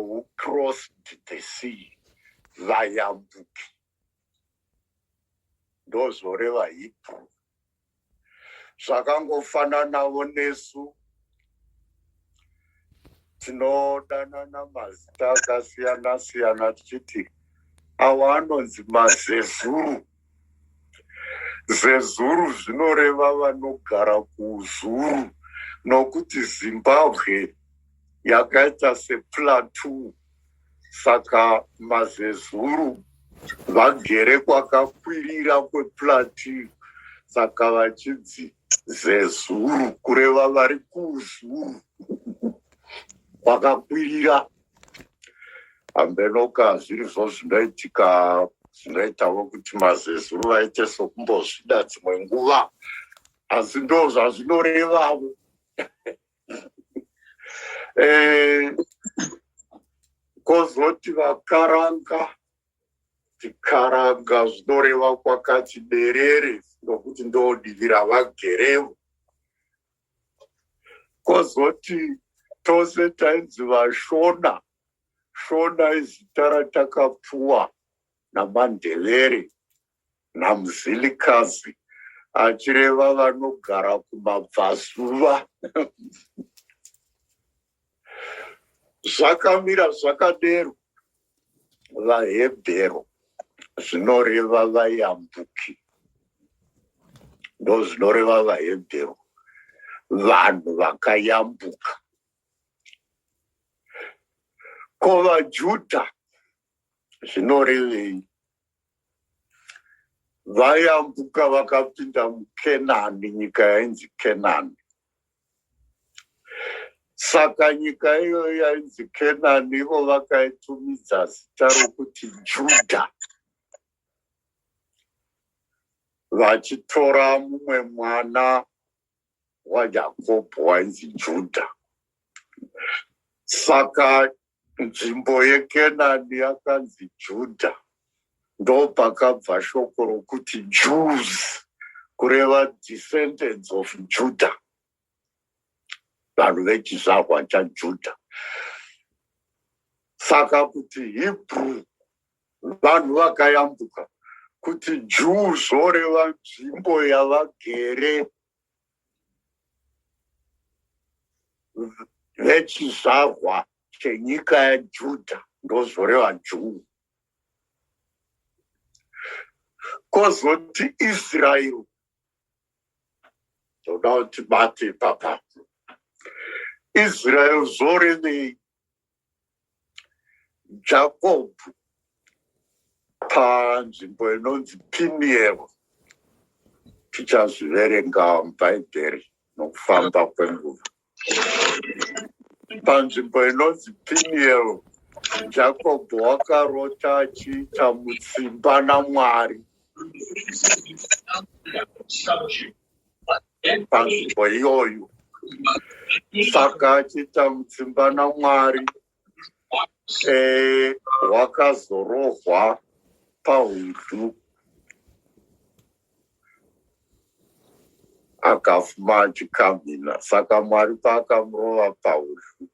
who crossed the sea, vayambuki. Ndozore vaHebrew. Zvakangofananawo nesu. Tinodanana mazita akasiyana siyana tichiti awa anonzi mazezuru. Zezuru zvinoreva vanogara kuZulu, nokuti Zimbabwe yakaita seplateau. Saka mazezuru vagere kwakakwirira kweplateau, saka vachinzi zezuru, kureva vari kuZulu kwakakwirira. Hambenoka zvirizvo zvinoitika, zvinoitawo kuti mazezuru vaite sokumbozvida dzimwe nguva, asi ndo zvazvinorevawo. Kozoti vakaranga, tikaranga zvinoreva kwakati berere, nokuti ndodivi ravagerevo. Kozoti tose tainzi vashona. Shona izita ratakapuwa naMandebele naMuzilikazi, achireva vanogara kumabvazuva. Zvakamira zvakadero. VaHebheru zvinoreva vayambuki. Ndo zvinoreva vaHebheru, vanhu vakayambuka. Ko vaJudha zvinorevei? Vayambuka vakapinda muKenani, nyika yainzi Kenani. Saka nyika iyoyo yainzi Kenani ivo vakaitumidza zita rokuti Judha, vachitora mumwe mwana waJakobho wainzi Judha. Saka nzvimbo yeKenani yakanzi Judha. Ndo pakabva shoko rokuti Jews, kureva descendants of Judah, vanhu vechizvarwa chaJudha. Saka kuti Hebrew vanhu vakayambuka, kuti Jews zoreva nzvimbo yavagere vechizvarwa chenyika yaJudha, ndozoreva Jew. Kozoti Israel, toda kuti bate papa. Israel zorevei? Jacob panzvimbo inonzi Peniel, tichazviverenga muBhaibheri nokufamba kwenguva. Panzvimbo inonzi Peniel, Jacob wakarota achiita mutsimba naMwari. Panzvimbo iyoyo, saka achiita mutsimba naMwari, wakazorohwa pahudu, akafuma achikamhina. Saka Mwari paakamurova pahudu,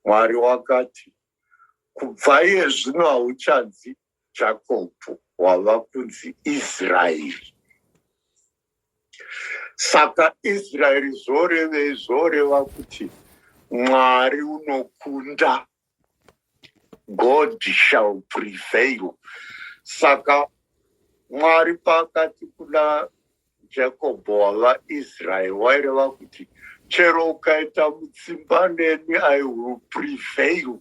Mwari wakati, kubva iye zvino hauchanzi Jakobho, wava kunzi Israeri. Saka Israeri zorevei? Zoreva kuti Mwari unokunda, God shall prevail. Saka Mwari paakati kuna Jakobho wava Israeri, waireva kuti chero ukaita mutsimba neni, I will prevail.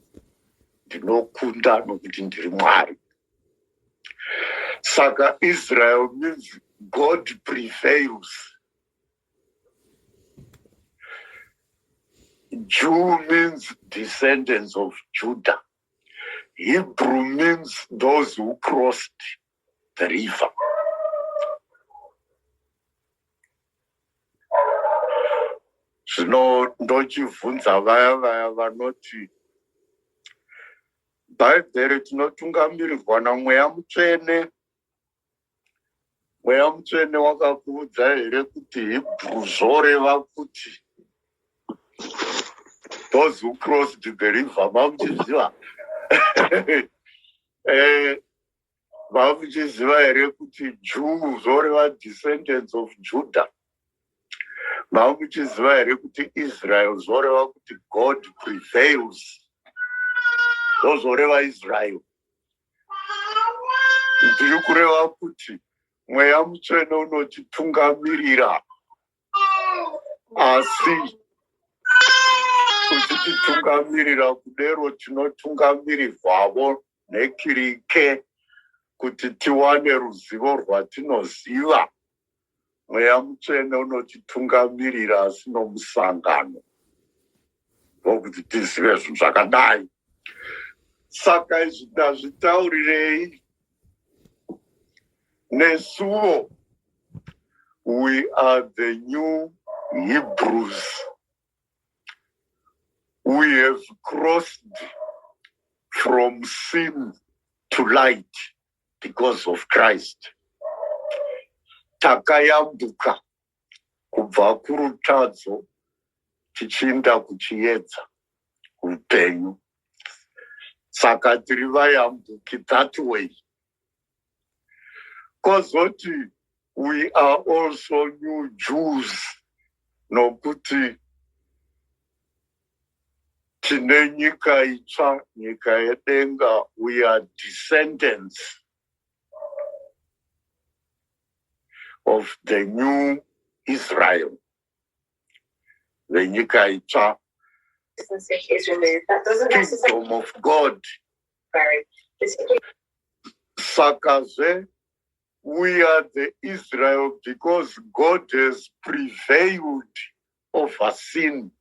Ndinokunda nokuti ndiri Mwari. Saka Israel means God prevails. Jew means descendants of Judah. Hebrew means those who crossed the river. Zvino ndochivhunza vaya vanoti Bhaibheri tinotungamirirwa naMweya Mutsvene. Mweya Mutsvene wakakuudza here kuti Hebrew zoreva kuti those who crossed the river, vamuchiziva here kuti Jews oreva descendants of Judah. Vamuchiziva here kuti Israel zoreva kuti God prevails. Those oreva Israel. Ndiri kureva kuti mweya mutsvene unotitungamirira, asi kuchititungamirira kudero tinotungamirirwavo nekirike kuti tiwane ruzivo rwatinoziva. Mweya mutsvene unotitungamirira asi nomusangano wokuti tizive zvinhu zvakadai. Saka izvi ndazvitaurirei nesuwo. We are the new Hebrews. We have crossed from sin to light because of Christ. Takayambuka kubva kurutadzo tichienda kuchiedza, upenyu. Saka tiri vayambuki that way. Kozoti we are also new Jews, nokuti tine nyika itsva, nyika yedenga. We are descendants of the new Israel, the nyika itsva, kingdom of God. Sakazve, we are the Israel because God has prevailed over sin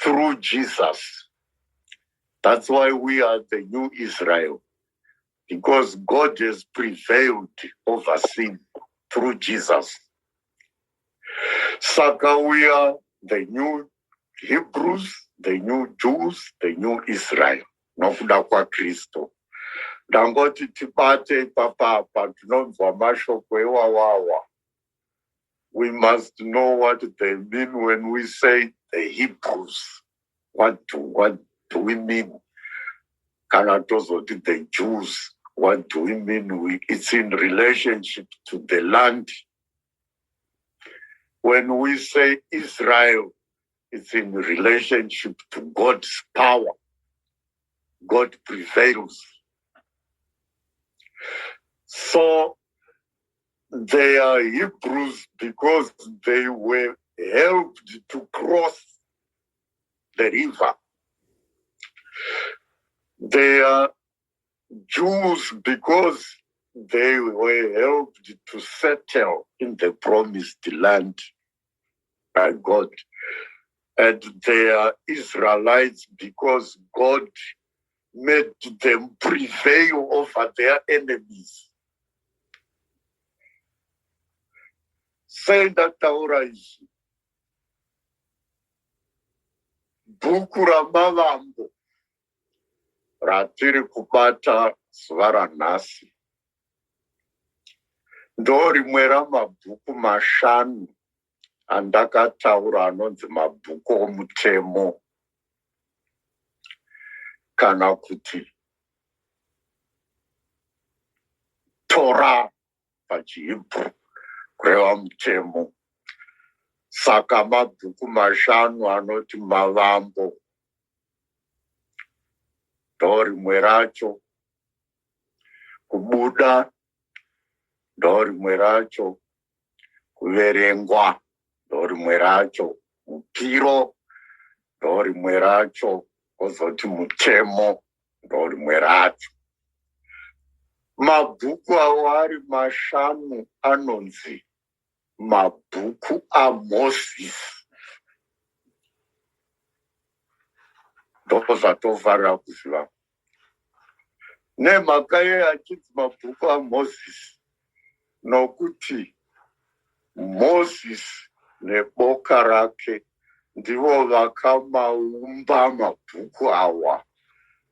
through Jesus. That's why we are the new Israel, because God has prevailed over sin through Jesus. Saka, we are the new Hebrews, the new Jews, the new Israel. Nokuda kwa Kristo. Dangoti tibate papa tinonzwa mashoko ewawawa. We must know what they mean when we say the Hebrews. What do we mean? Kana tozoti the Jews. What do we mean? It's in relationship to the land. When we say Israel, it's in relationship to God's power. God prevails. So they are Hebrews because they were helped to cross the river. They are Jews because they were helped to settle in the promised land by God. And they are Israelites because God made them prevail over their enemies. Say that taura izvi. Bhuku ramavambo ratiri kubata zuva ranhasi ndo rimwe ramabhuku mashanu andakataura anonzi mabhuku omutemo, kana kuti Torah pachihebru kureva mutemo. Saka mabhuku mashanu anoti mavambo ndo rimwe racho, kubuda ndo rimwe racho, kuverengwa ndo rimwe racho, mupiro ndo rimwe racho, kozoti mutemo ndo rimwe racho. Mabhuku avo ari mashanu anonzi mabhuku aMozisi. Ndo zvatofarira kuziva. Nemhaka yeye achinzi mabhuku aMozisi, nokuti Mozisi neboka rake ndivo vakamaumba mabhuku awa,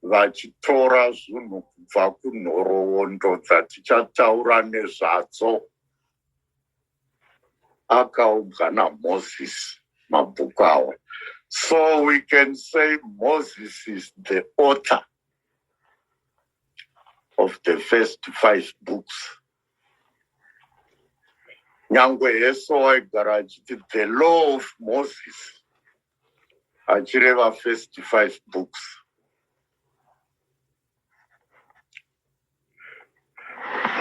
vachitora zvinhu kubva kunhoroondo dzatichataura nezvadzo. Akaumbwa naMozisi mabhuku awa. So we can say Moses is the author of the first 5 books. Nyangwe Yeso waigara achiti the law of Moses, achireva first 5 books.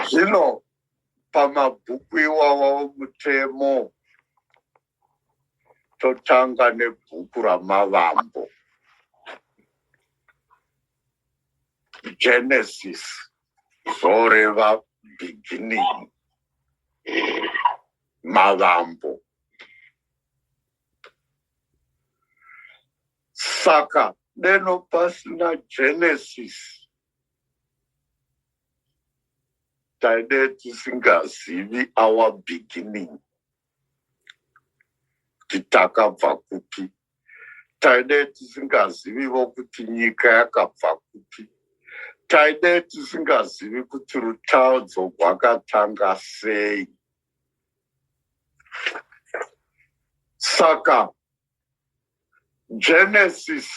Zvino pamabhuku iwawa omutemo totanga nebhuku ramavambo, Genesis, zoreva beginning, mavambo. Saka deno pasina Genesis taide tisingazivi our beginning, titakabva kupi, taide tisingazivivo kuti nyika yakabva kupi, taide tisingazivi kuti rutadzo rwakatanga sei. Saka Genesis,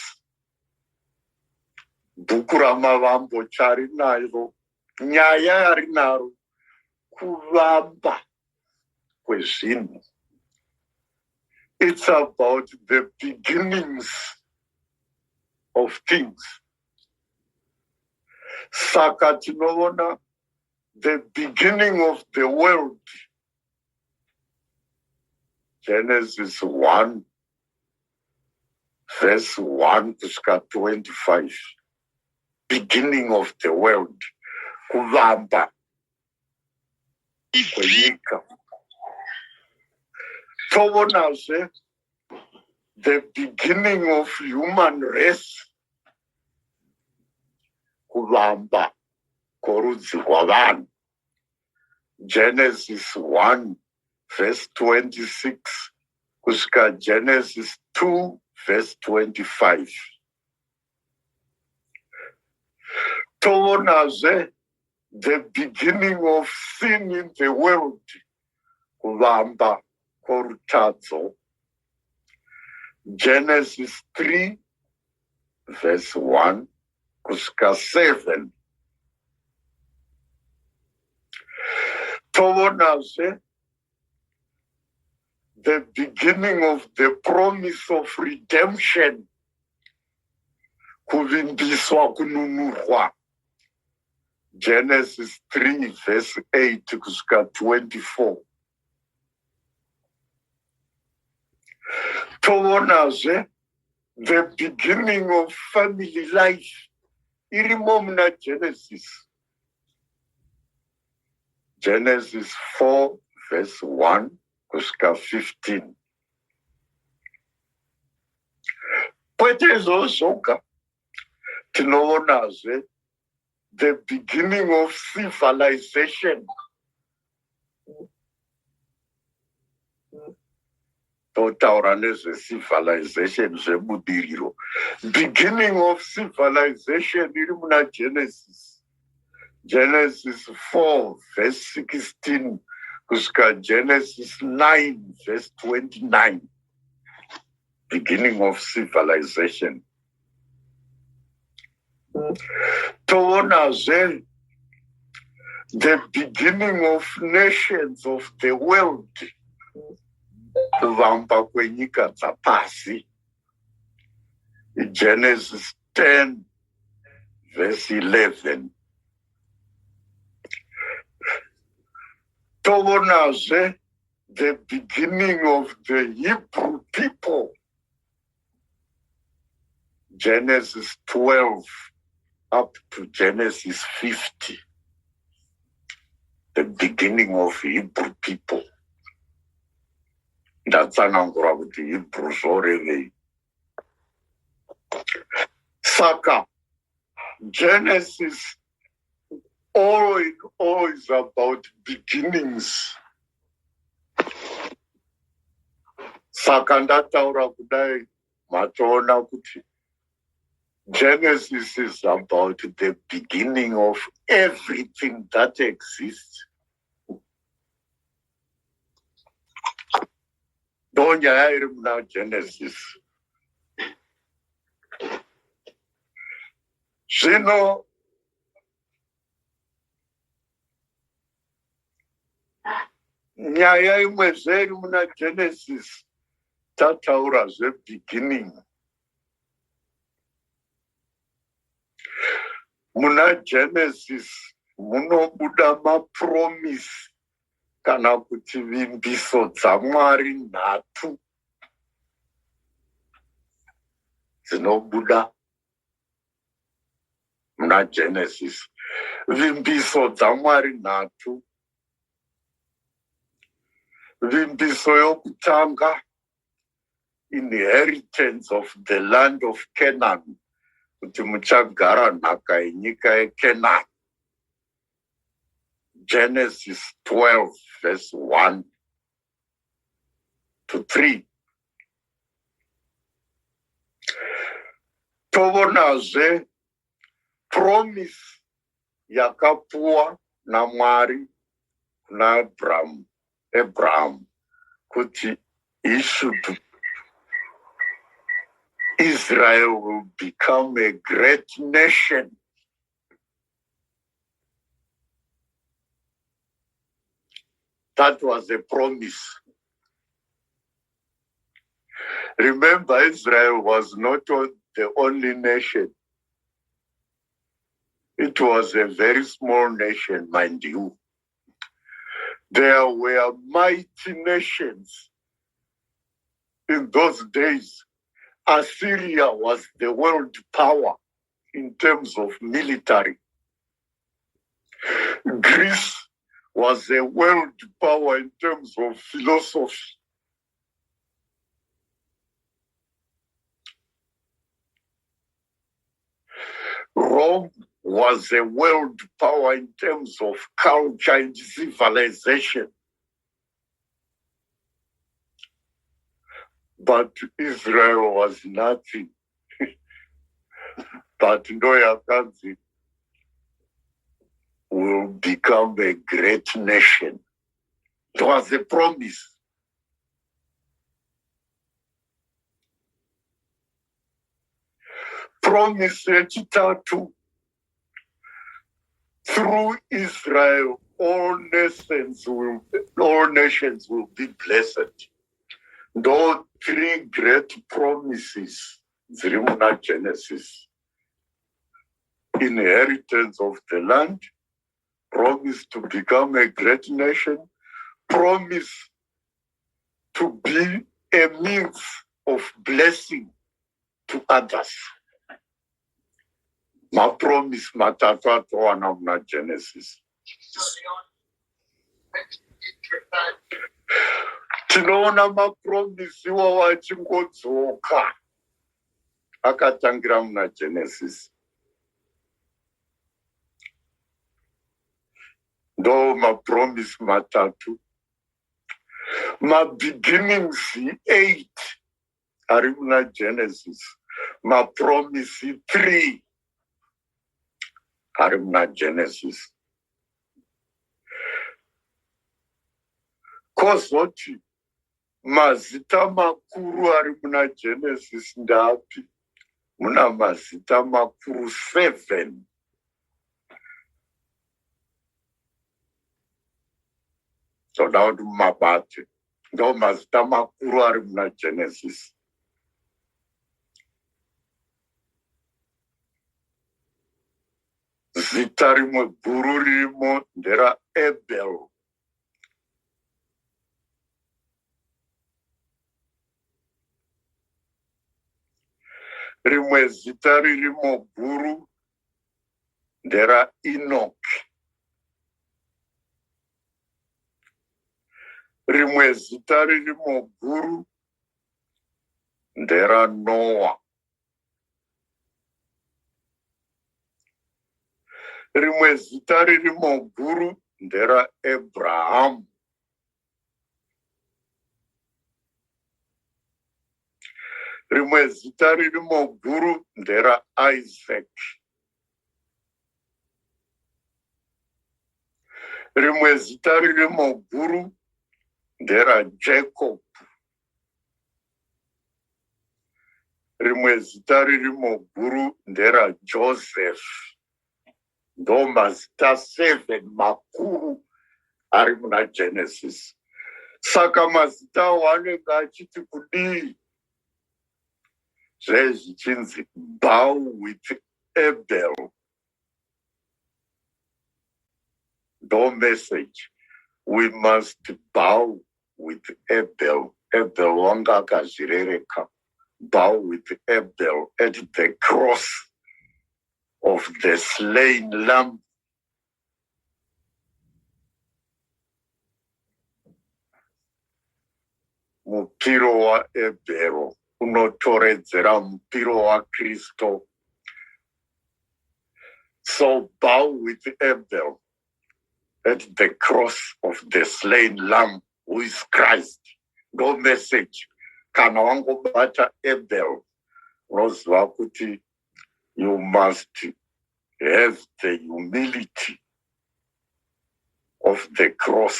bhuku ramavambo, charinairo, nyaya yarinaro, kuvamba kwezvinhu. It's about the beginnings of things. Saka tinoona the beginning of the world, Genesis 1, verse 1 kusvika 25. Beginning of the world, kuvamba kwenyika. Toonazve the beginning of human race, kuvamba kworudzi rwavanhu, Genesis 1 verse 26 kusvika Genesis 2 verse 25. Toonazve the beginning of sin in the world, kuvamba kworutadzo, Genesis 3 verse 1 kusvika 7. Toonazve the beginning of the promise of redemption, kuvimbiswa, kununurwa, Genesis 3 verse 8 kusvika 24. Toonazve the beginning of family life, irimo muna Genesis. Genesis 4 verse 1 kusvika 15. Kwete izvozvo zvoga, tinoonazve the beginning of civilization. Totaura nezvecivilization zvebudiriro. Beginning of civilization iri muna Genesis. Genesis 4 verse 16 kusvika Genesis 9 verse 29. Beginning of civilization. Toonazve the beginning of nations of the world, kuvamba kwenyika dzapasi, Genesis 10 verse 11. Toonazve the beginning of the Hebrew people, Genesis 12 up to Genesis 50. The beginning of Hebrew people. Ndatsanangura kuti Hebrew zvorevei. Saka Genesis always about beginnings. Saka ndataura kudai, matoona kuti Genesis is about the beginning of everything that exists. Ndonyaya iri muna Genesis. Zvino nyaya imwe zveri muna Genesis tataura beginning. Muna Genesis munobuda mapromise kana kuti vimbiso dzaMwari nhatu dzinobuda muna Genesis. Vimbiso dzaMwari nhatu. Vimbiso yokutanga, inheritance of the land of Canaan, kuti muchagara nhaka yenyika yeCanaan. Genesis 12 verse 1 to 3. Tovonazve promise yakapuwa naMwari kuna Abraham kuti Israel will become a great nation. That was a promise. Remember, Israel was not the only nation. It was a very small nation, mind you. There were mighty nations. In those days, Assyria was the world power in terms of military. Greece was a world power in terms of philosophy. Rome was a world power in terms of culture and civilization. But Israel was nothing. But Noyakanzi will become a great nation. It was a promise. Promise yechitatu. Through Israel, all nations will be blessed. Those three great promises, ziri muna Genesis. Inheritance of the land, promise to become a great nation, promise to be a means of blessing to others. Ma promise matatu atowana muna Genesis. Tinoona mapromise iwawo achingodzoka akatangira muna Genesis. Ndo mapromise matatu. Beginnings 8 ari muna Genesis. Mapromise 3 ari muna Genesis. Kozoti mazita makuru ari muna Genesis ndapi? Muna mazita makuru 7. So now do mabati. Ndo mazita makuru ari muna Genesis. Zita rimwe guru ririmo ndera Abel. Rimwe zita ririmo guru ndera Enoch. Rimwe zita ririmo guru ndera Noah. Rimwe zita ririmo guru ndera Abraham. Rimwe zita ririmo guru ndera Isaac. Rimwe zita ririmo guru ndera Jacob. rimwe zita ririmo guru nderaJoseph. Ndo mazita 7 makuru ari muna Genesis. Saka mazita wanenge achiti kudii zvezvichinzi bow with Abel. No message. We must bow with Abel. Abel wanga akazvirereka. Bow with Abel at the cross of the slain lamb. Mupiro wa Abel unotoredzera mupiro wa Kristo. So bow with Abel at the cross of the slain lamb who is Christ. No message. Kana wangobata Abel, unoziva kuti you must have the humility of the cross.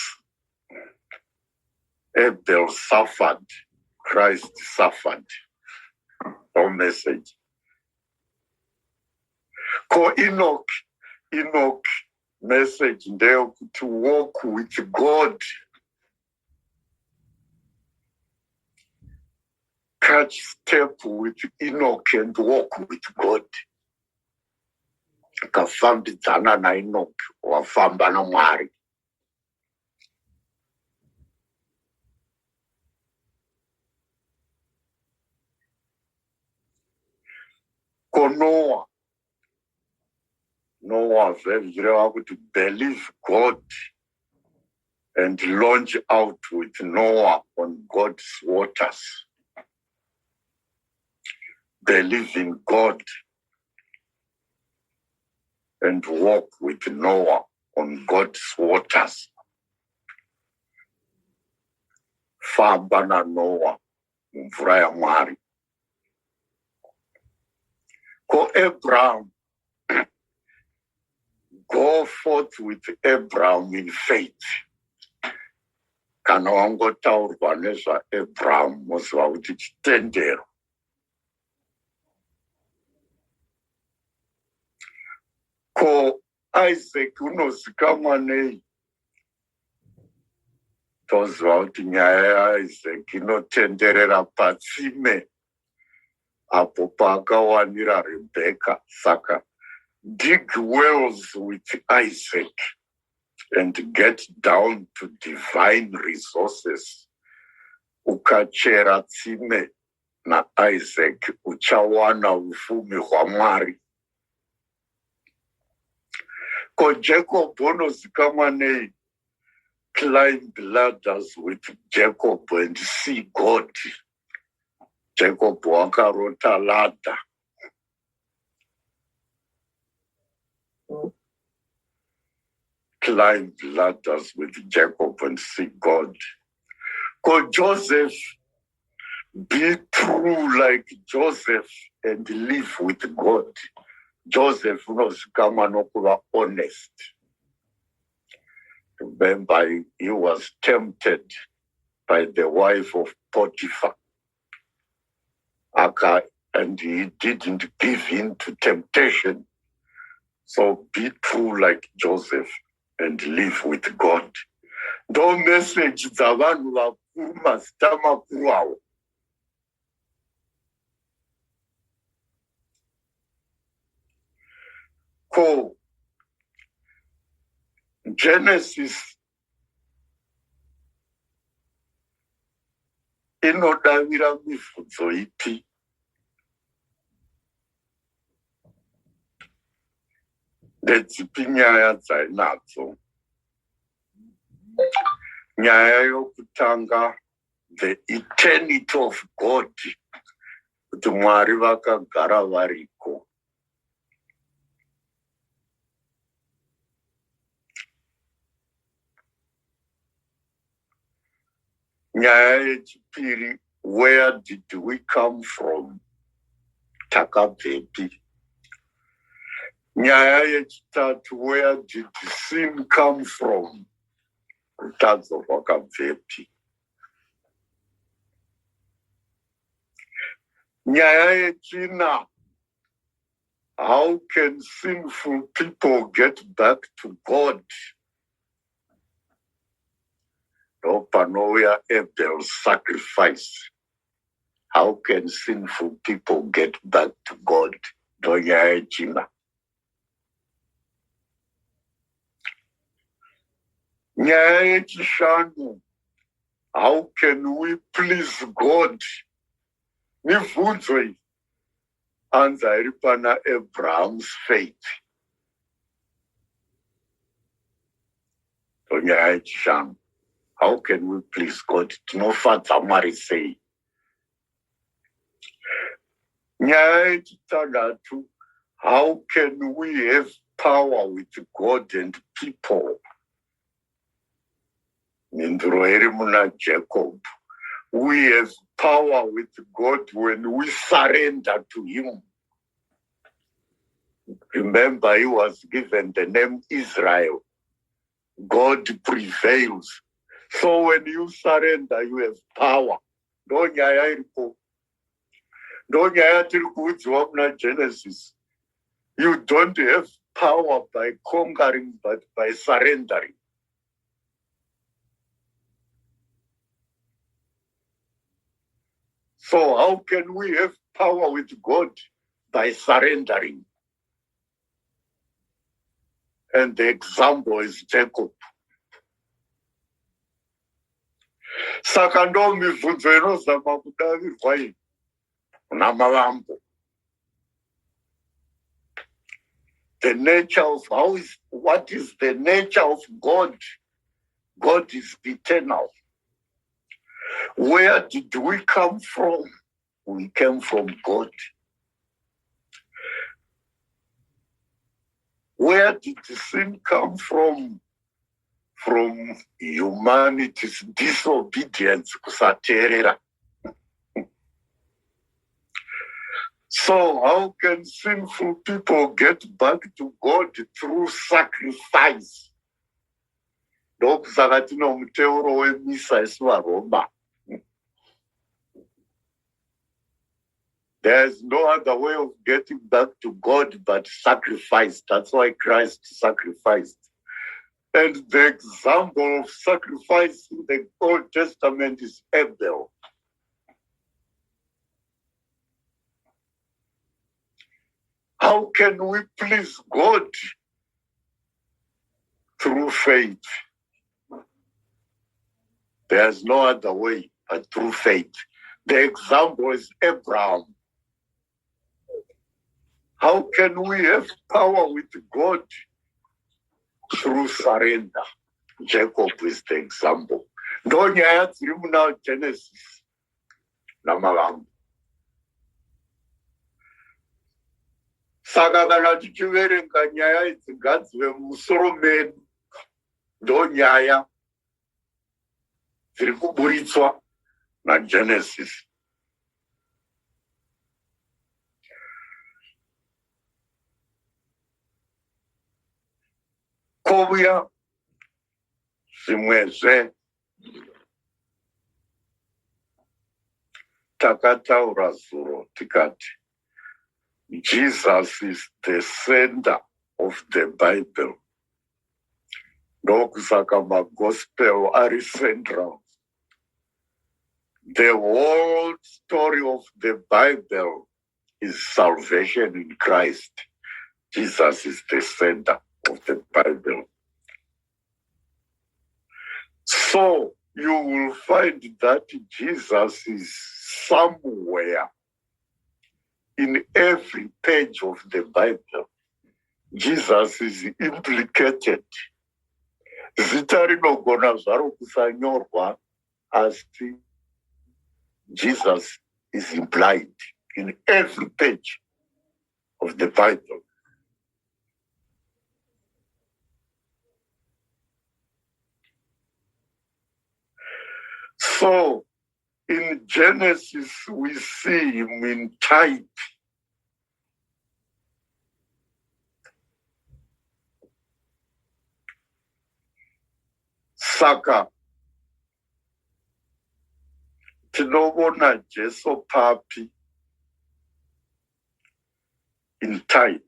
Abel suffered, Christ suffered. No message. Ko Enoch message ndeo to walk with God. Catch step with Enoch and walk with God. Akafambidzana na Enoch, wafamba na Mwari. Ko Noah zvezvireva kuti believe God and launch out with Noah on God's waters. Believe in God and walk with Noah on God's waters. Famba na Noah mumvura ya Mwari. Ko Abraham, go forth with Abraham in faith. Kana wangotaurwa nezvaAbraham moziva kuti chitendero. Ko Isaac unozikamwa nei? Toziva kuti nyaya yaIsaac inotenderera patsime apo paakawanira Rebecca. Saka dig wells with Isaac and get down to divine resources. Ukachera tsime na Isaac uchawana ufumi hwamwari. Ko Jacob unozikamwa nei? Climb ladders with Jacob and see God. Jacob wakarota ladder. Climb ladders with Jacob and see God. Ko Joseph, be true like Joseph and live with God. Joseph unozikamwa nokuva honest. Remember, he was tempted by the wife of Potiphar. And he didn't give in to temptation. So be true like Joseph and live with God. No message dzavanhu vakuru mazita makuru avo. Ko Genesis inodavira mibvunzo ipi? Ndedzipi nyaya dzainadzo? Nyaya yokutanga, the eternity of God, kuti Mwari vakagara variko. Nyaya yechipiri, where did we come from? Takabvepi. Nyaya yechitatu, where did sin come from? Rutadzo rwakabvepi. Nyaya yechina. How can sinful people get back to God? No panouya Abel's sacrifice. How can sinful people get back to God? No nyaya yechina. Nyaya yechishanu. How can we please God? Nivunzwe anza iripana Abraham's faith. How can we please God? No father Mary say. How can we have power with God and people? Jacob. We have power with God when we surrender to Him. Remember, He was given the name Israel. God prevails. So when you surrender, you have power. Genesis. You don't have power by conquering, but by surrendering. So how can we have power with God? By surrendering. And the example is Jacob. Saka ndo mibvunzo inozama kudavirwa iyi namavambo. The nature of what is the nature of God? God is eternal. Where did we come from? We came from God. Where did the sin come from? From humanity's disobedience. So how can sinful people get back to God through sacrifice? There's no other way of getting back to God but sacrifice. That's why Christ sacrificed. And the example of sacrifice in the Old Testament is Abel. How can we please God? Through faith. There's no other way but through faith. The example is Abraham. How can we have power with God? Through surrender. Jacob is the example. Ndo nyaya dziri muna Genesis namavambo. Saka kana tichiverenga nyaya idzi ngadzive musoro medu. Ndo nyaya dziri kuburitswa naGenesis. Kovuya zvimwezve takataura zuro tikati Jesus is the center of the Bible. Ndokusaka magospel ari central. The whole story of the Bible is salvation in Christ. Jesus is the center of the Bible. So you will find that Jesus is somewhere in every page of the Bible. Jesus is implicated. Zita rinogona zvaro kusanyorwa asi Jesus is implied in every page of the Bible. So, in Genesis, we see him in type. Saka, tinobona Jesu papi in tithe.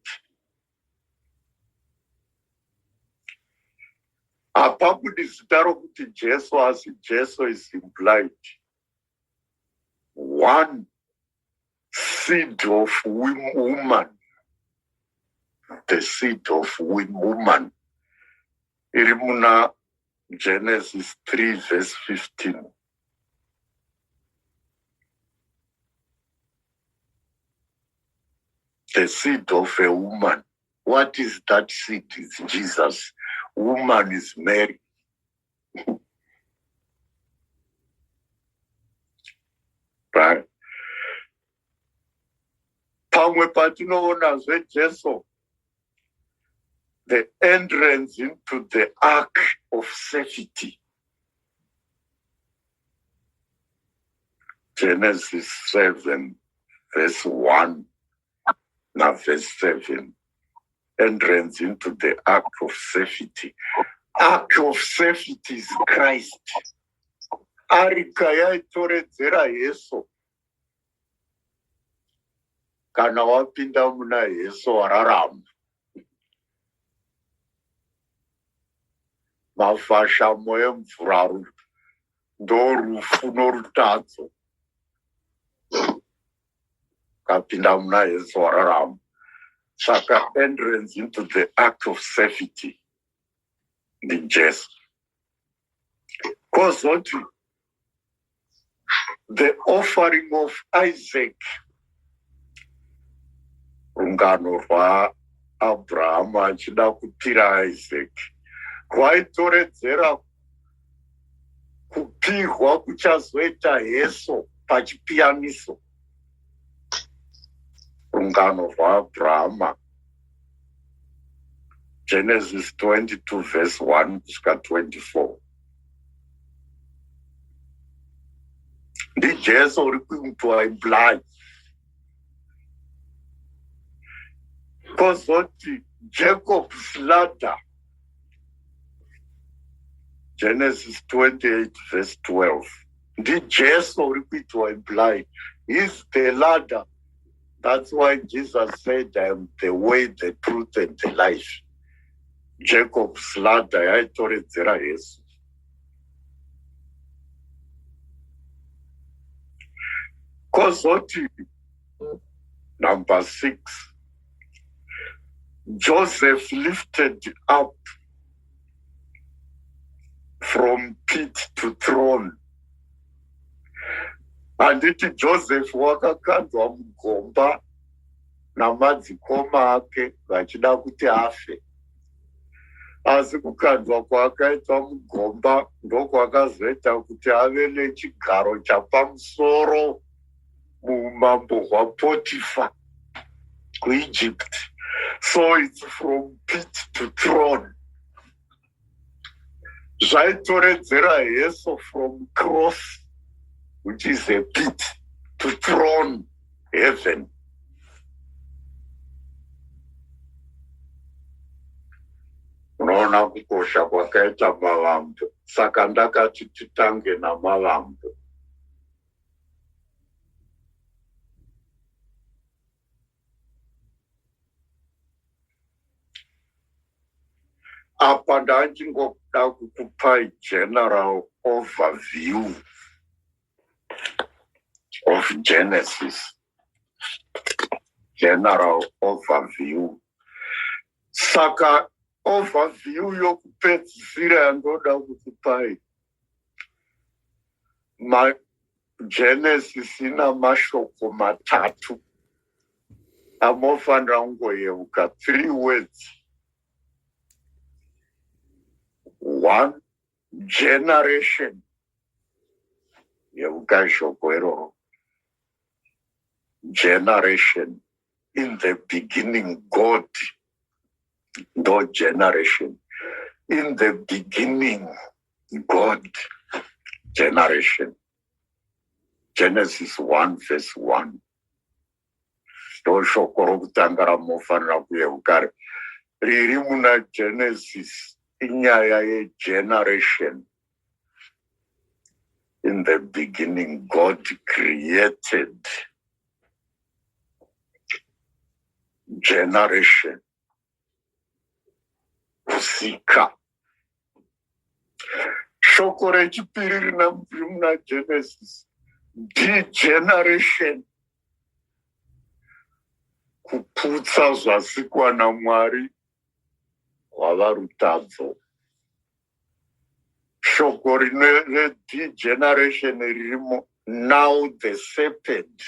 Apapo zita rokuti Jesu, asi Jesu is implied. One seed of woman, the seed of woman. Irimuna Genesis 3 verse 15. The seed of a woman. What is that seed? It's Jesus. Woman is Mary. Right? Pamwe patinoona zveJesu, the entrance into the ark of safety. Genesis 7 verse 1 now verse 7. Entrance into the ark of safety. Ark of safety is Christ. Arika yaitoredzera Yesu. Kana wapinda muna Yesu wararama. Mafashamo emvura ndorufu norutadzo. Kapinda muna Yesu wararama. Saka entrance into the act of safety. The Jesus. Because what the offering of Isaac, rungano rwa Abraham achida kupira Isaac, kwaitoredzera kupirwa kuchazoita Yesu pachipiyaniso. Rungano rwa Abraham. Genesis 22 verse 1 to 24. The Jesus uri kuimply. Because what Jacob's ladder, Genesis 28 verse 12. The Jesus uri kuimply is the ladder. That's why Jesus said, I am the way, the truth, and the life. Jacob's ladder yaitoredzera Yesu. Because what number 6, Joseph lifted up from pit to throne. And it Joseph wakakandwa mugomba namadzikoma ake vachida kuti afe. Asi kukandwa kwakaitwa mugomba ndokwakazoita kuti ave nechigaro chapamusoro muumambo hwaPotifa kuEgypt. So it's from pit to throne. Zvaitoredzera Yesu from cross, which is a pit, to throne, heaven. Unaona kukosha kwakaita mavambo. Saka ndakati titange namavambo. Apa ndachingoda kukupai general overview of Genesis. General overview. Saka overview yokupedzisira yandoda kukupai. Genesis ina mashoko matatu. Amofanira kungoyeuka 3 words. 1, generation. Yeuka shoko iroro. Generation. In the beginning, God. No generation. In the beginning, God. Generation. Genesis 1 verse 1. Ndo shoko rokutanga ramofanira kuyeuka. Riri muna Genesis inyaya yegeneration. In the beginning, God created generation. Kusika. Shoko rechipiri rinambiri muna Genesis. Degeneration. Kuputsa zvasikwa naMwari wava rutadzo. Shoko rine degeneration ririmo. Now the serpent.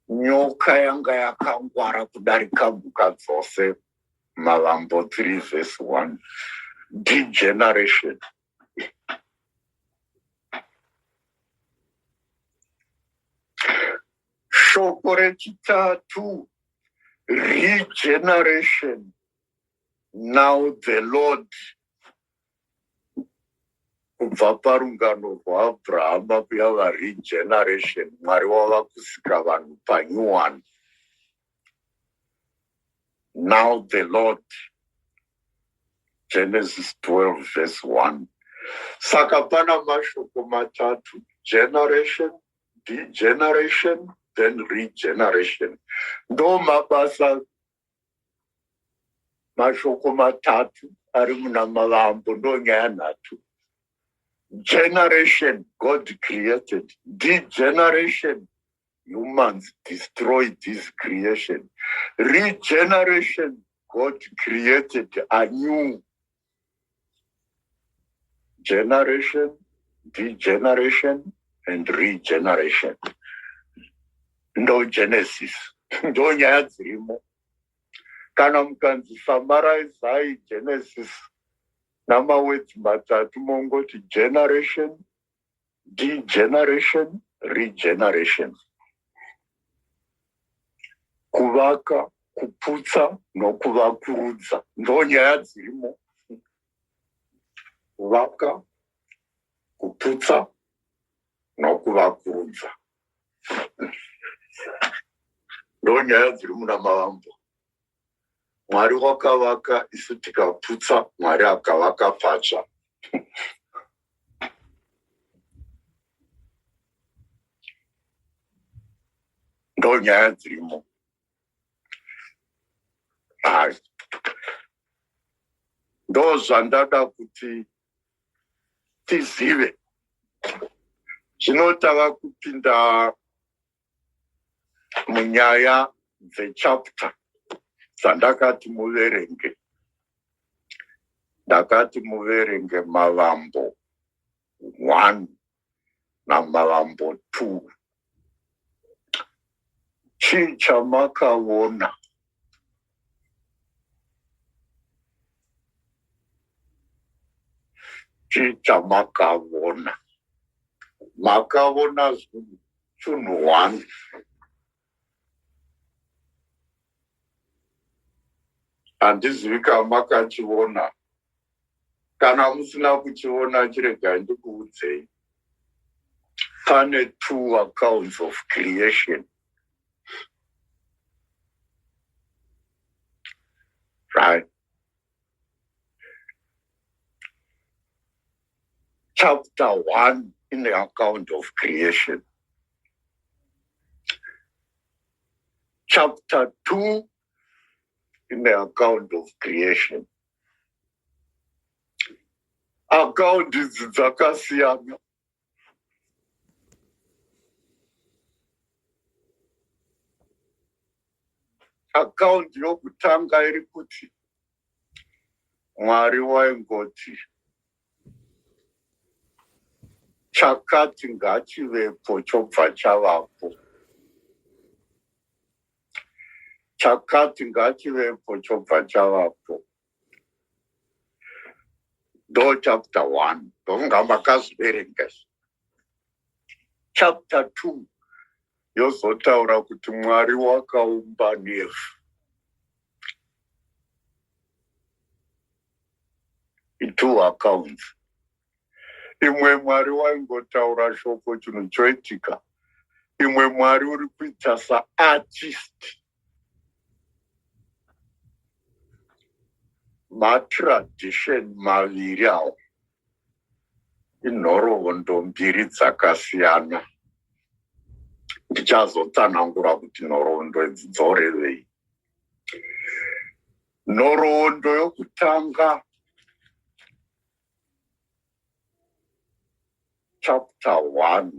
Nyoka yanga yakangwara kudarika mhuka dzose. Malambo 3 verse 1. Degeneration. Shoko rechitatu. Regeneration. Now the Lord. Kubva parungano rwaAbrahama kuyava regeneration. Mwari wava kusika vanhu panyuwani. Now the Lord. Genesis 12 verse 1. Saka pana mashoko matatu. Generation, degeneration, then regeneration. Ndo mabasa mashoko matatu ari muna Malambo ndo nyaya nhatu. Generation, God created. Degeneration, humans destroyed this creation. Regeneration, God created anew. Generation, degeneration, and regeneration. No Genesis. Ndo nyaya dzirimo. Kana mukanzi summarize Genesis. Namawedzi matatu mongoti generation, degeneration, regeneration. Kuvaka, kuputsa, nokuvakurudza. Ndo nyaya dzirimo. Kuvaka, kuputsa, nokuvakurudza. Ndo nyaya dziri muna Malambo. Mwari wakavaka, isu tikaputsa, Mwari akavaka patsva. Ndo nyaya dzirimo. Ndo zvandada kuti tizive. Zvinotava kupinda munyaya dzechapter dzandakati muverenge. Ndakati muverenge Malambo 1 naMalambo 2. Chii chamakaona? Chii chamakaona? Makaona zvinhu 1. Handizivi kama makachiona. Kana musina kuchiona chiregai ndikuudzei. Pane 2 accounts of creation. Right? Chapter 1 in the account of creation. Chapter 2 in the account of creation. Account idzi dzakasiyana. Account yokutanga iri kuti Mwari waingoti chakati ngachivepo chobva chavapo. Chakati ngachivepo chobva chavapo. Ndo chapter 1. Ndonga makaziverenga. Chapter 2 yozotaura kuti Mwari wakaumba nevhu. I2 accounts. Imwe Mwari waingotaura shoko chinhu choitika. Imwe Mwari uri kuita saartist. Matradition maviri awo. Inhoroondo mbiri dzakasiyana. Ndichazotsanangura kuti nhoroondo idzi dzorevei. nhoroondo yokutanga chapter 1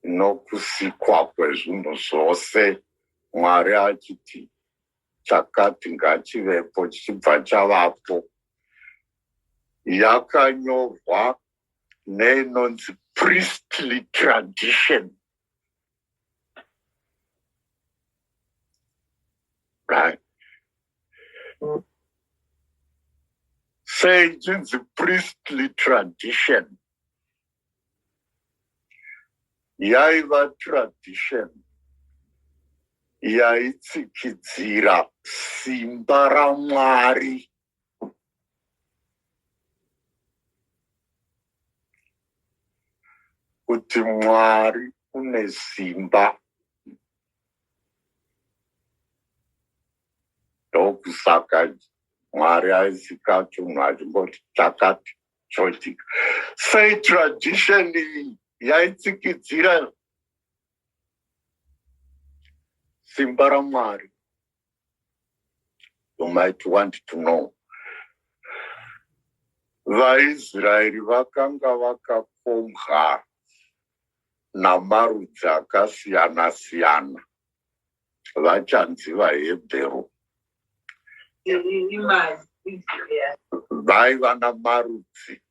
nokusikwa kwezvinhu zvose Mwari achiti chakati ngachivepo chichibva chavapo, yakanyorwa neinonzi priestly tradition. Right? Say it's a priestly tradition. Yaiva tradition yaitsikidzira simba raMwari kuti Mwari une simba. Ndokusaka Mwari aisika chinhu achingoti chakati choitika. Sei tradition iyi yaitsikidzira simba raMwari? You might want to know. VaIsraeri vakanga vakakombwa namarudzi akasiyana siyana, vachanzi vaHebheru. Vaiva namarudzi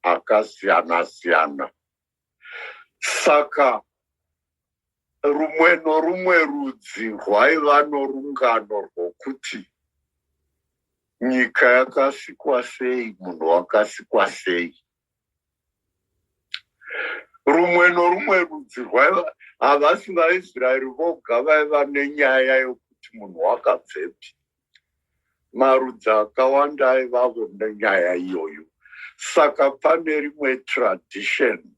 akasiyana siyana. Saka rumwe norumwe rudzi rwaiva norungano rwokuti nyika yakasikwa sei, munhu wakasikwa sei. Rumwe norumwe rudzi rwaiva, havasi vaIsraeri voga vaiva nenyaya yokuti munhu wakabvepi. Marudzi akawanda aivavo nenyaya iyoyo. Saka pane rimwe tradition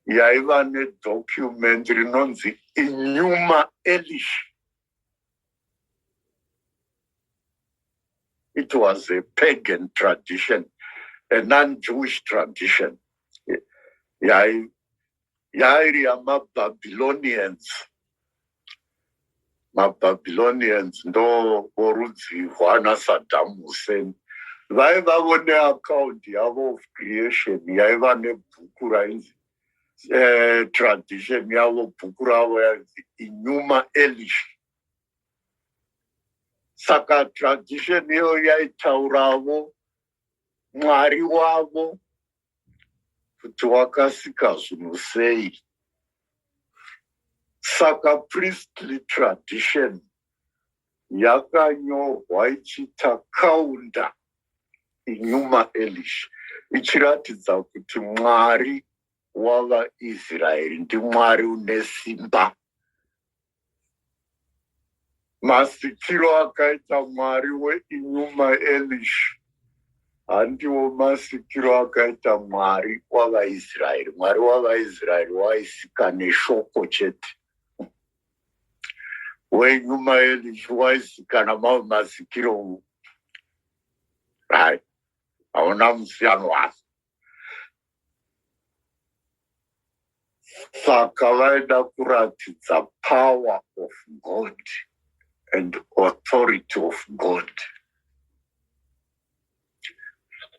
yaiva nedocument rinonzi Enuma Elish. It was a pagan tradition, a non-Jewish tradition. Yairi yamaBabylonians. MaBabylonians ndo vorudzi rwana Saddam Hussein. Vaivavo neaccount yavo of creation yaiva nebhuku rainzi tradition yavo, bhuku ravo yainzi Enuma Elish. Saka tradition iyo yaitauravo Mwari wavo kuti wakasika zvinhu sei. Saka priestly tradition yakanyorwa ichita kaunda Enuma Elish, ichiratidza kuti Mwari wavaIsraeri ndiMwari une simba. Masikiro akaita Mwari weEnuma Elish handiwo masikiro akaita Mwari wavaIsraeri. Mwari wavaIsraeri waisika neshoko chete. WeEnuma Elish waisika namamwe masikiro. Right? Hauna musiyano wasi. Saka vaida kuratidza power of God and authority of God.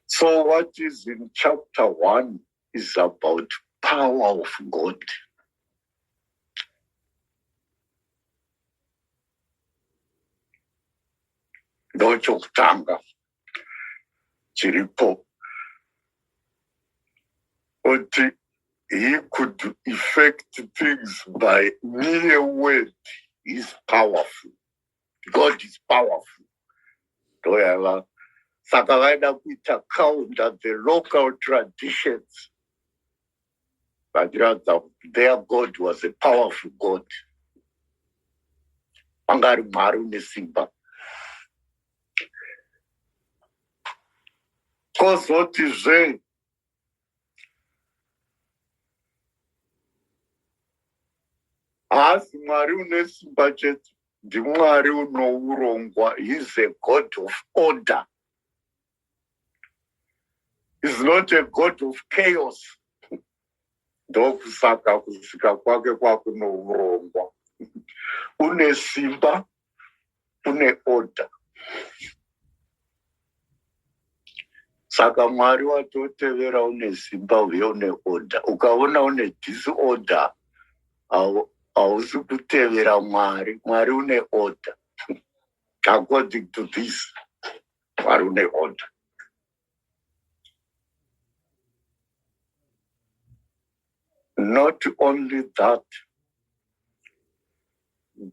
So what is in chapter 1 is about power of God. Ndochokutanga chiripo. Kuti he could effect things by mere word. He is powerful. God is powerful. Ndoyava. Saka vaida kuita kaunda the local traditions. But their God was a powerful God. Angari Mwari une simba. Kozotizve haasi Mwari une simba chete, ndiMwari unourongwa. He is a God of order. He's not a God of chaos. Ndokusaka kusika kwake kwakunourongwa. une simba, une order. Saka Mwari watotevera une simba uye une order. Ukaona une disorder, hausi kutevera Mwari. Mwari une order. According to this, Mwari une order. Not only that,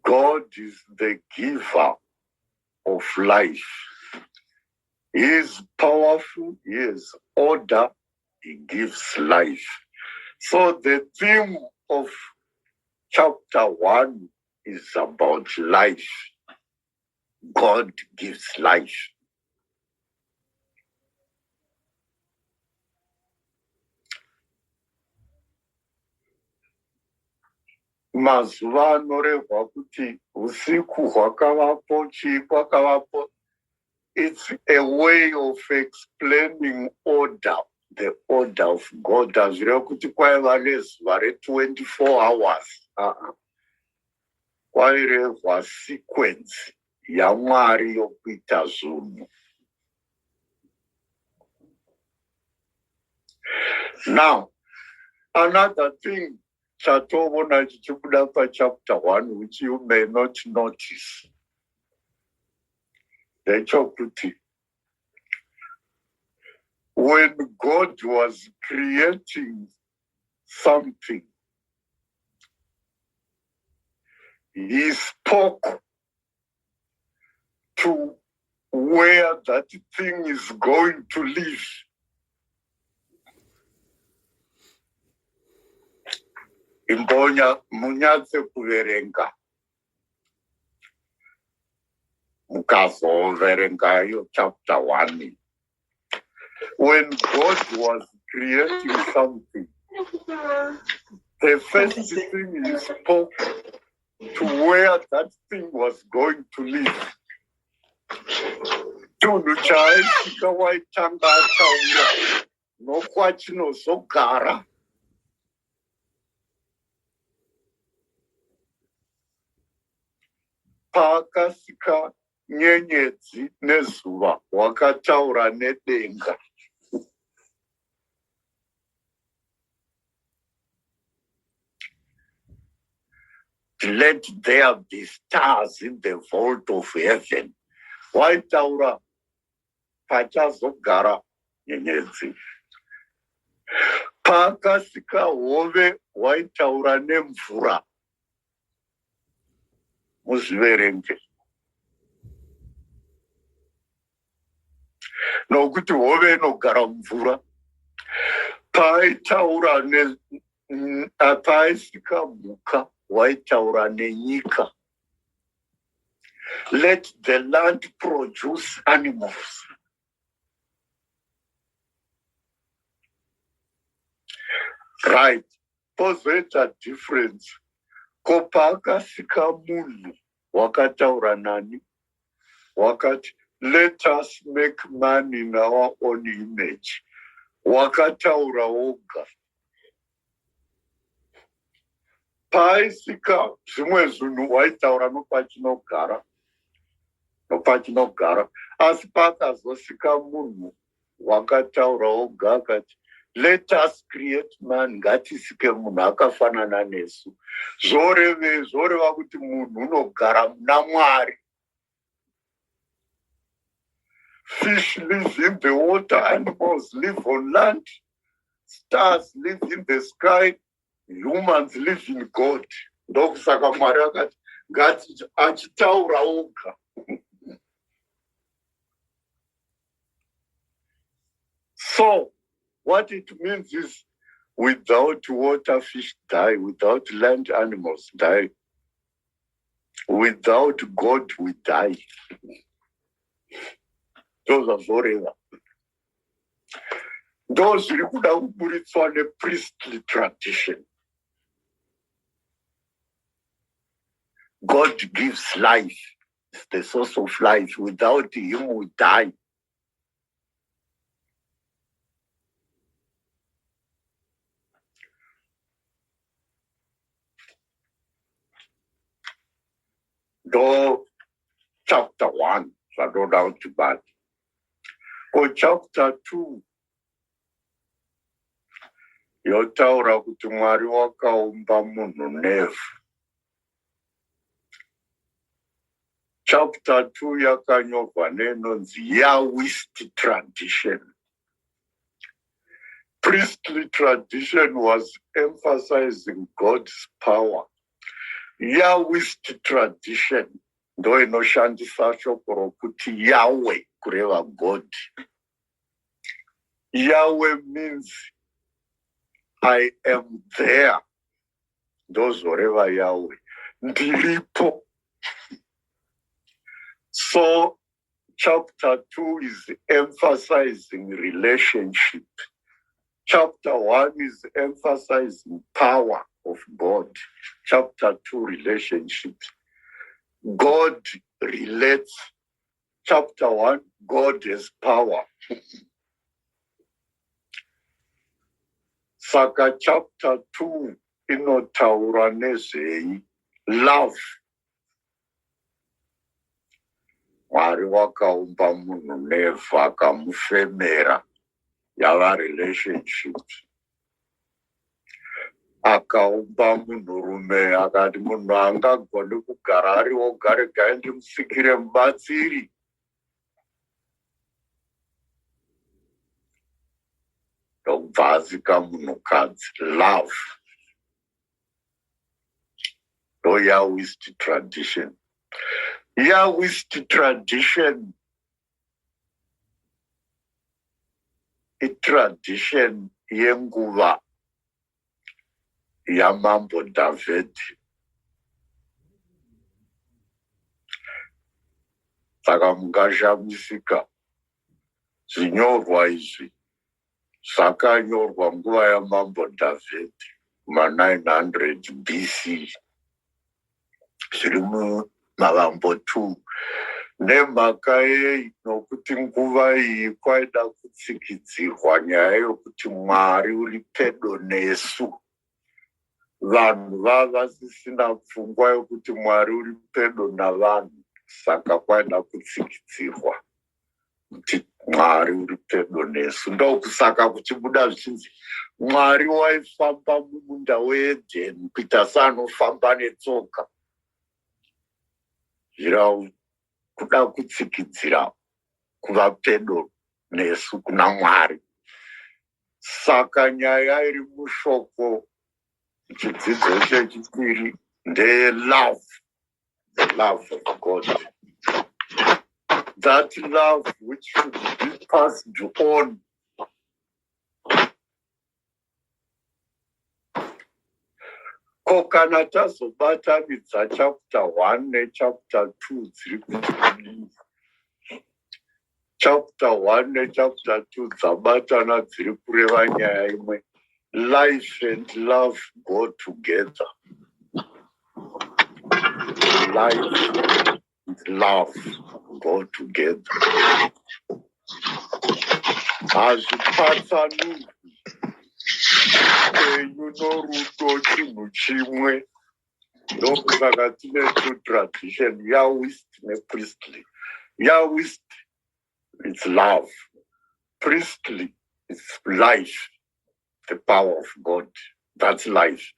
God is the giver of life. He is powerful, he is order, he gives life. So the theme of chapter 1 is about life. God gives life. Mazuva anorehwa kuti usiku hwakavapo, chii kwakavapo. It's a way of explaining order, the order of God. Hazvireva kuti kwaiva nezuva re24 hours. Kwairehwa sequence yaMwari yokuita zvinhu. Now, another thing chatoona chichibuda pachapter 1, which you may not notice, ndechokuti when God was creating something, he spoke to where that thing is going to live. Imbonya munyatse kuverenga. Mukazoverenga yo chapter 1. When God was creating something, the first thing he spoke to where that thing was going to live. Tunhu chaisika waitanga ataura nokwachinozogara. Paakasika nyenyedzi nezuva, wakataura nedenga. Let there be stars in the vault of heaven. Waitaura pachazogara nyenyedzi. Paakasika hove, waitaura nemvura. Muzviverenge. Nokuti hove inogara mvura. Paaitaura paaisika mhuka, waitaura nenyika. Let the land produce animals. Right. Pozoita difference. Ko paakasika munhu, wakataura nani? Wakati, let us make man in our own image. Wakataura oga. Paaisika zvimwe zvinhu waitaura nopachinogara. Asi pakazosika munhu, wakataura oga akati, let us create man, ngatisike munhu akafanana nesu. Zvoreva kuti munhu unogara muna Mwari. Fish live in the water, animals live on land, stars live in the sky, humans live in God. Ndokusaka Mwari akati, ngati achitaura oga. So, what it means is, without water, fish die. Without land, animals die. Without God, we die. Those are forever. Those who could have put it on a priestly tradition. God gives life. It's the source of life. Without him, we die. ndo chapter 1 zvanoda kuti bati. Ko chapter 2 yotaura kuti Mwari wakaumba munhu nevhu. Chapter 2 yakanyorwa nenonzi Yahwist tradition. Priestly tradition was emphasizing God's power. Yahwist tradition ndo inoshandisa shoko rokuti Yahweh kureva God. Yahweh means I am there. Ndozoreva Yahweh. Ndiripo. So chapter 2 is emphasizing relationship. Chapter 1 is emphasizing power of God. Chapter 2, relationships. God relates. Chapter 1, God has power. Saka chapter 2 inotaura nezvei love. Mwari wakaumba munhu nevhu akamufemera yava relationships. Akaumba munhurume akati munhu angagone kugara ari oga regai ndimusikire mubatsiri. Ndokubva asika munhukadzi. Love. No Yahwist tradition. Yahwist tradition tradition yenguva yaMambo David. Saka mungashamisika zvinyorwa izvi zvakanyorwa nguva yaMambo David ma900 BC. Zviri muMavambo 2. Nemhaka yei nokuti nguva iyi kwaida kutsikidzirwa nyaya yokuti Mwari uri pedo nesu. Vanhu vasisina pfungwa yokuti Mwari uri pedo navanhu, saka kwaida kutsikidzirwa kuti Mwari uri pedo nesu. Ndokusaka kuchibuda zvichinzi Mwari waifamba mumunda weEdheni kuita seanofamba netsoka. Zvira kuda kutsikidzira kuva pedo nesu kuna Mwari. Saka nyaya iri mushoko chidzidzo chechipiri ndeye love. The love of God. That love which should be passed on. Ko kana tazobatanidza chapter 1 nechapter 2 dziri kuti chapter 1 nechapter 2 dzabatana dziri kureva nyaya imwe. Life and love go together. Life and love go together. Hazvipatsanurwi. Upenyu norudo chinhu chimwe. Ndokusaka tine two tradition, Yahwist nepriestly. Yahwist, it's love. Priestly, it's life. The power of God. That's life.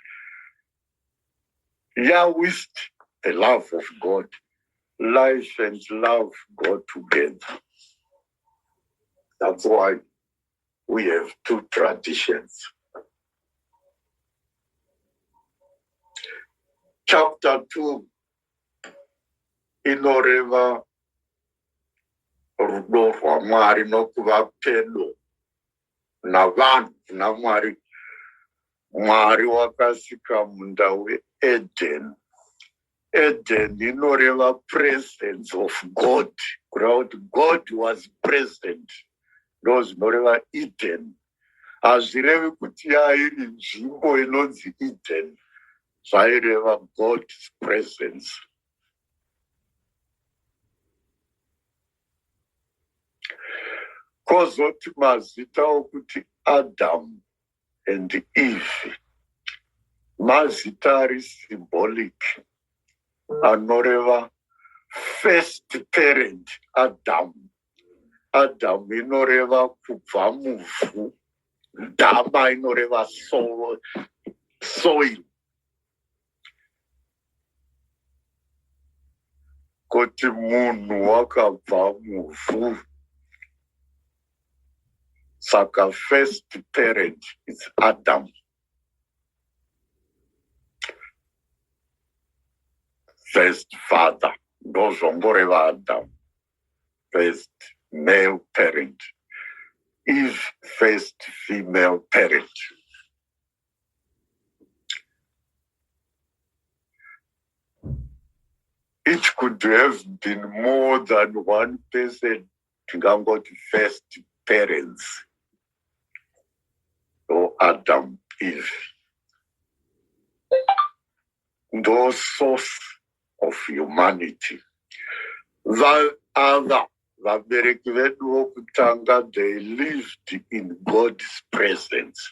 Yahwist, the love of God. Life and love go together. That's why we have two traditions. Chapter 2 inoreva rudo rwaMwari nokuva pedo navanhu kuna Mwari. Mwari wakasika munda weEden. Eden inoreva presence of God. Kureva kuti God was present. Ndo zvinoreva Eden. Hazvirevi kuti yairi nzvimbo inonzi Eden. Zvaireva God's presence. Kozoti mazita okuti Adam and Eve. Mazita ari symbolic. Anoreva first parent, Adam. Adam inoreva kubva muvhu. Dama inoreva soil. Kuti munhu wakabva muvhu. Saka first parent is Adam. First father, ndozvongoreva Adam. First male parent. Eve, first female parent. It could have been more than one person to go to first parents. Or Adam, Eve. The source of humanity. The other, vabereki vedu vokutanga, they lived in God's presence.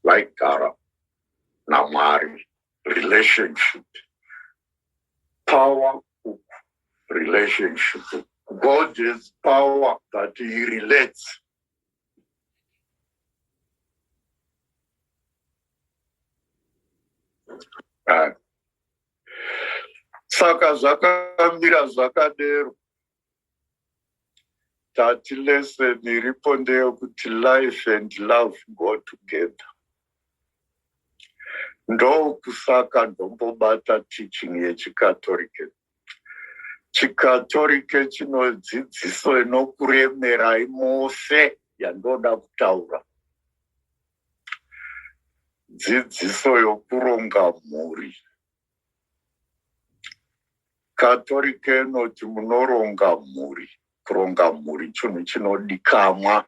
Like Namari, relationship. Power, relationship. God is power that he relates. Saka zvakamira zvakadero. Tati lesson iripo ndeyekuti life and love go together. Ndokusaka ndombobata teaching yechikatolike. Chikatolike chinodzidziso inokuremerai mose yandoda kutaura. Dzidziso yokuronga mhuri. Katolike inoti munoronga mhuri. Kuronga mhuri chinhu chinodikamwa.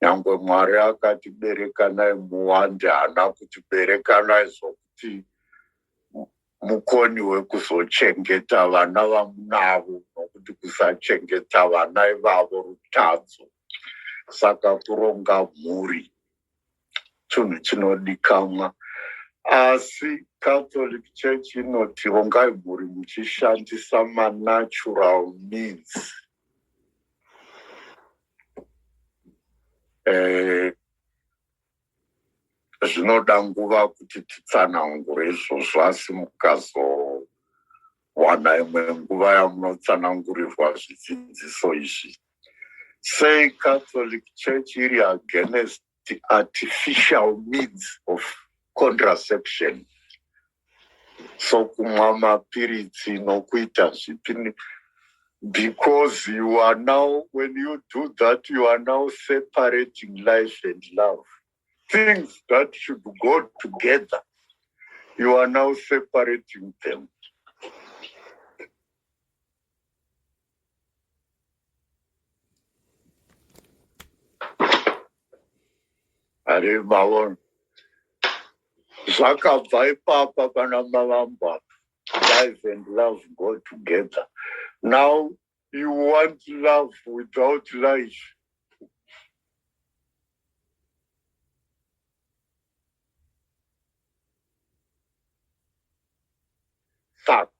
Nyangwe Mwari akatibereka naye muwande haana kutibereka naye zvokuti mukoni wekuzochengeta vana vamunavo nokuti kusachengeta vana ivavo rutadzo. Saka kuronga mhuri chinhu chinodikamwa. Asi Catholic Church inoti rongai mhuri muchishandisa natural means. Zvinoda nguva kuti titsanangure izvozvo, asi mukazowana imwe nguva yamunotsanangurirwa zvidzidziso izvi. Say Catholic Church iri against the artificial means of contraception. So kumwa mapiritsi nokuita zvipini. Because you are now, when you do that, you are now separating life and love. Things that should go together, you are now separating them. Arimaon. Zvakabva ipapa pana mavamba. Life and love go together. Now you want love without life. Saka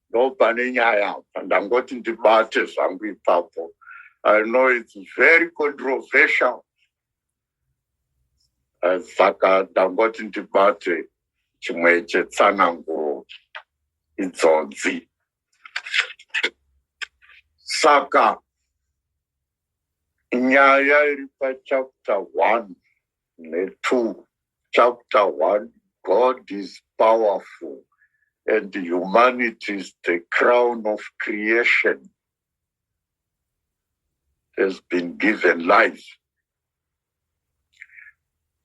ndopane nyaya ndangoti ndibate zvangu ipapo. I know it's very controversial. Saka ndangoti ndibate chimwe chetsananguro idzodzi. Saka nyaya iri pachapter 1 ne2. Chapter 1, God is powerful and humanity is the crown of creation. Has been given life.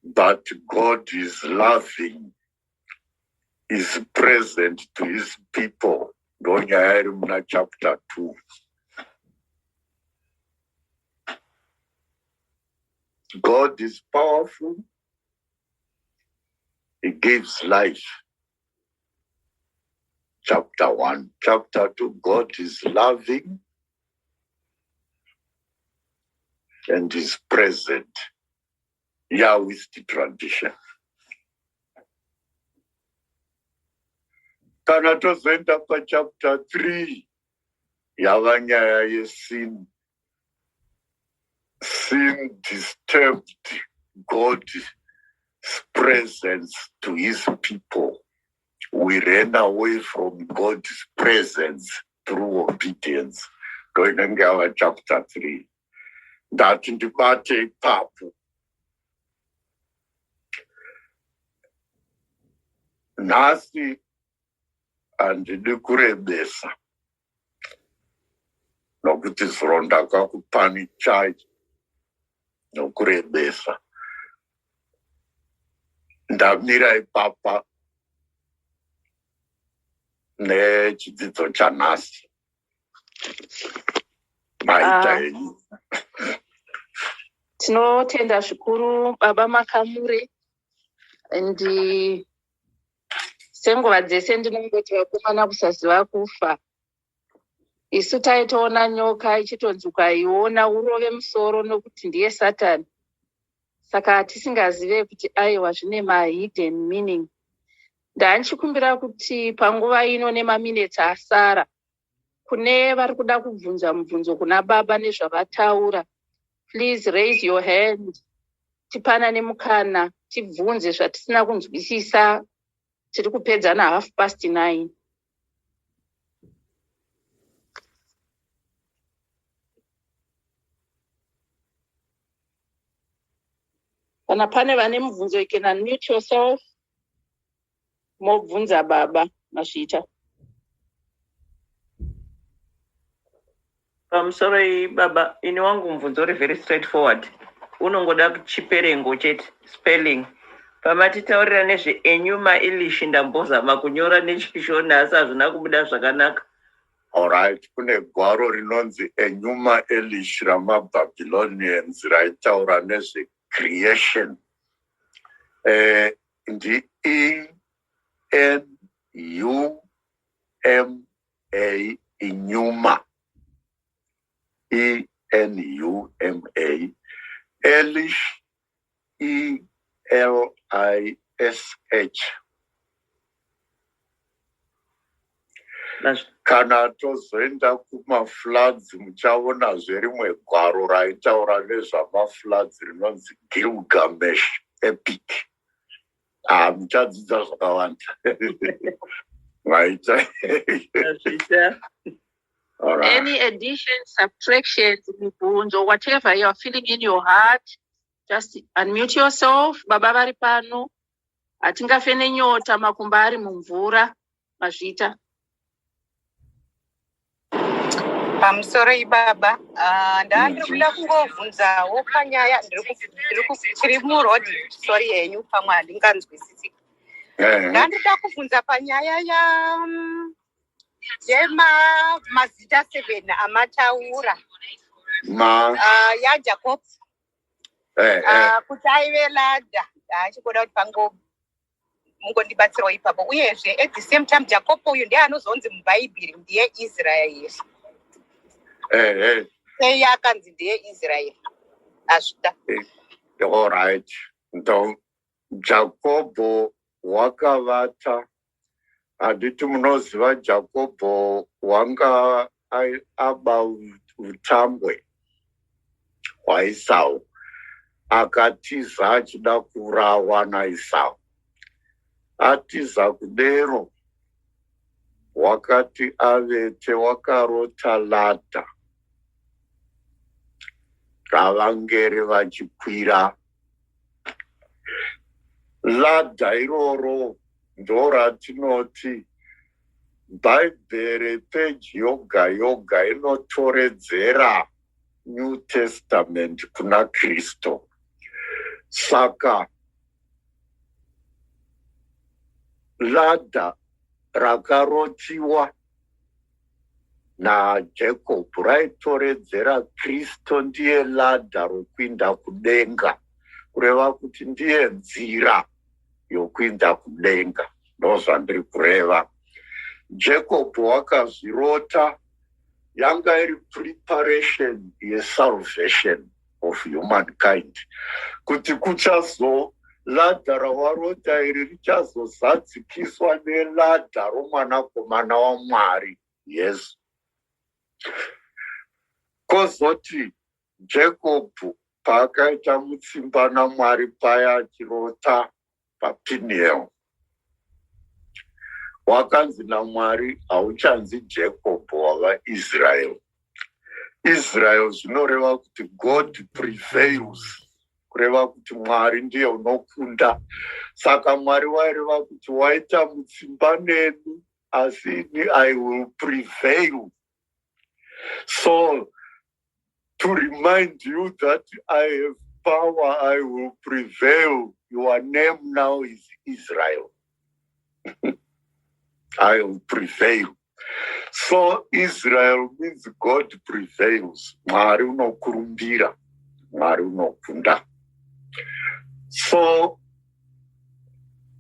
But God is loving, is present to his people. Ndonyaya iri muna chapter 2. God is powerful. He gives life. Chapter 1. Chapter 2, God is loving and is present. Yahweh is the tradition. Kana tozoenda pachapter 3 yava nyaya yesin. Sin disturbed God's presence to his people. We ran away from God's presence through obedience. Going to chapter 3. That in the party papu. Nasi and the kurebesa. Nokuti zronda kakupani chai. No kurebesa. Ndamira ipapa. Ne chidzidzo chanasi. Tinotenda zvikuru baba Makamure, senguva dzese ndinongoti vakomana kusaziva kufa. Isu taitoona nyoka ichitonzi ukaiona urove musoro nokuti ndiye Satani. Saka tisingazive kuti aiwa zvine mahidden meaning. Ndanchikumbira kuti panguva ino nemaminitsi asara, kune vari kuda kubvunza mubvunzo kuna baba nezvavataura, please raise your hand. Tipana nemukana, tibvunze zvatisina kunzwisisa. Tiri kupedza na 9:30. Kana pane vane mubvunzo, you can unmute yourself. Mobvunza baba Mashita. I'm sorry baba, ini wangu mvunzo uri very straightforward. Unongoda kuchiperengo chete spelling. Pamatitaurira nezve enyuma ilishi ndambozama kunyora nechishona asi hazvina kubuda zvakanaka. Alright, kune gwaro rinonzi enyuma elishi ramaBabylonians raitaura nezve creation. Ndi E-N-U-M-A, inyuma. E-N-U-M-A. Elish, E-L-I-S-H. Kana tozoenda kumafloods muchaona zverimwe gwaro raitaura nezvamafloods rinonzi Gilgamesh epic. Muchadzidza zvakawanda. Right. Any addition, subtraction, or whatever you are feeling in your heart, just unmute yourself. Baba vari pano. Atingafene nyota makumbari mumvura. Mashita. I'm sorry baba. Ndandikuda kungovhunzawo panyaya ndiri murodi. Sorry henyu pamwe handinganzwisisi. Ndandikuda kubvunza panyaya mazita 7 amataura. yaJacob. Kuti aive ladha. Achikoda kuti mungondibatsirawo ipapo. Uyezve at the same time Jacob uyu ndiye anozonzi muBhaibheri ndiye Israeri. Sei akanzi ndiye Israeri. Asvita. All right. So Jacob wakavata. Handiti munoziva Jacob wanga aba utambwe hwaEsau. Akatiza achida kurawa naEsau. Atiza kudero wakati avete wakarota ladha. Ravangere vachikwira. Ladha iroro ndoratinoti Bhaibheri peji yoga yoga inotoredzera New Testament kuna Kristo. Saka ladha rakarotiwa naJacob raitoredzera Kristo ndiye ladha rokuinda kudenga. Kureva kuti ndiye nzira yokuinda kudenga. Ndozvandiri kureva. Jacob wakazvirota yanga iri preparation yesalvation of humankind. Kuti kuchazo ladha rawarota iri richazozadzikiswa neladha romwanakomana waMwari Yesu. Kozoti Jacobhu paakaita mutsimba naMwari paya achirota paPeniel, wakanzi naMwari, hauchanzi Jacobhu wavaIsrael. Israel zvinoreva kuti God prevails, kureva kuti Mwari ndiye unokunda. Saka Mwari waireva kuti waita mutsimba neni, asi ini I will prevail. So to remind you that I have power, I will prevail. Your name now is Israel. I will prevail. So Israel means God prevails. Mwari unokurumbira, Mwari unokunda. So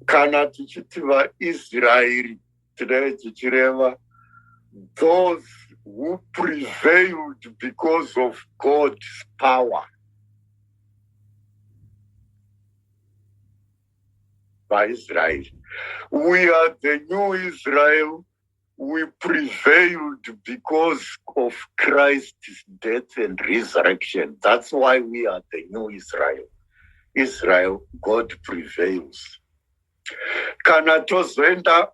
kana tichiti vaIsraeri tinenge tichireva those who prevailed because of God's power. By Israel. We are the new Israel. We prevailed because of Christ's death and resurrection. That's why we are the new Israel. Israel, God prevails. Kana tozoenda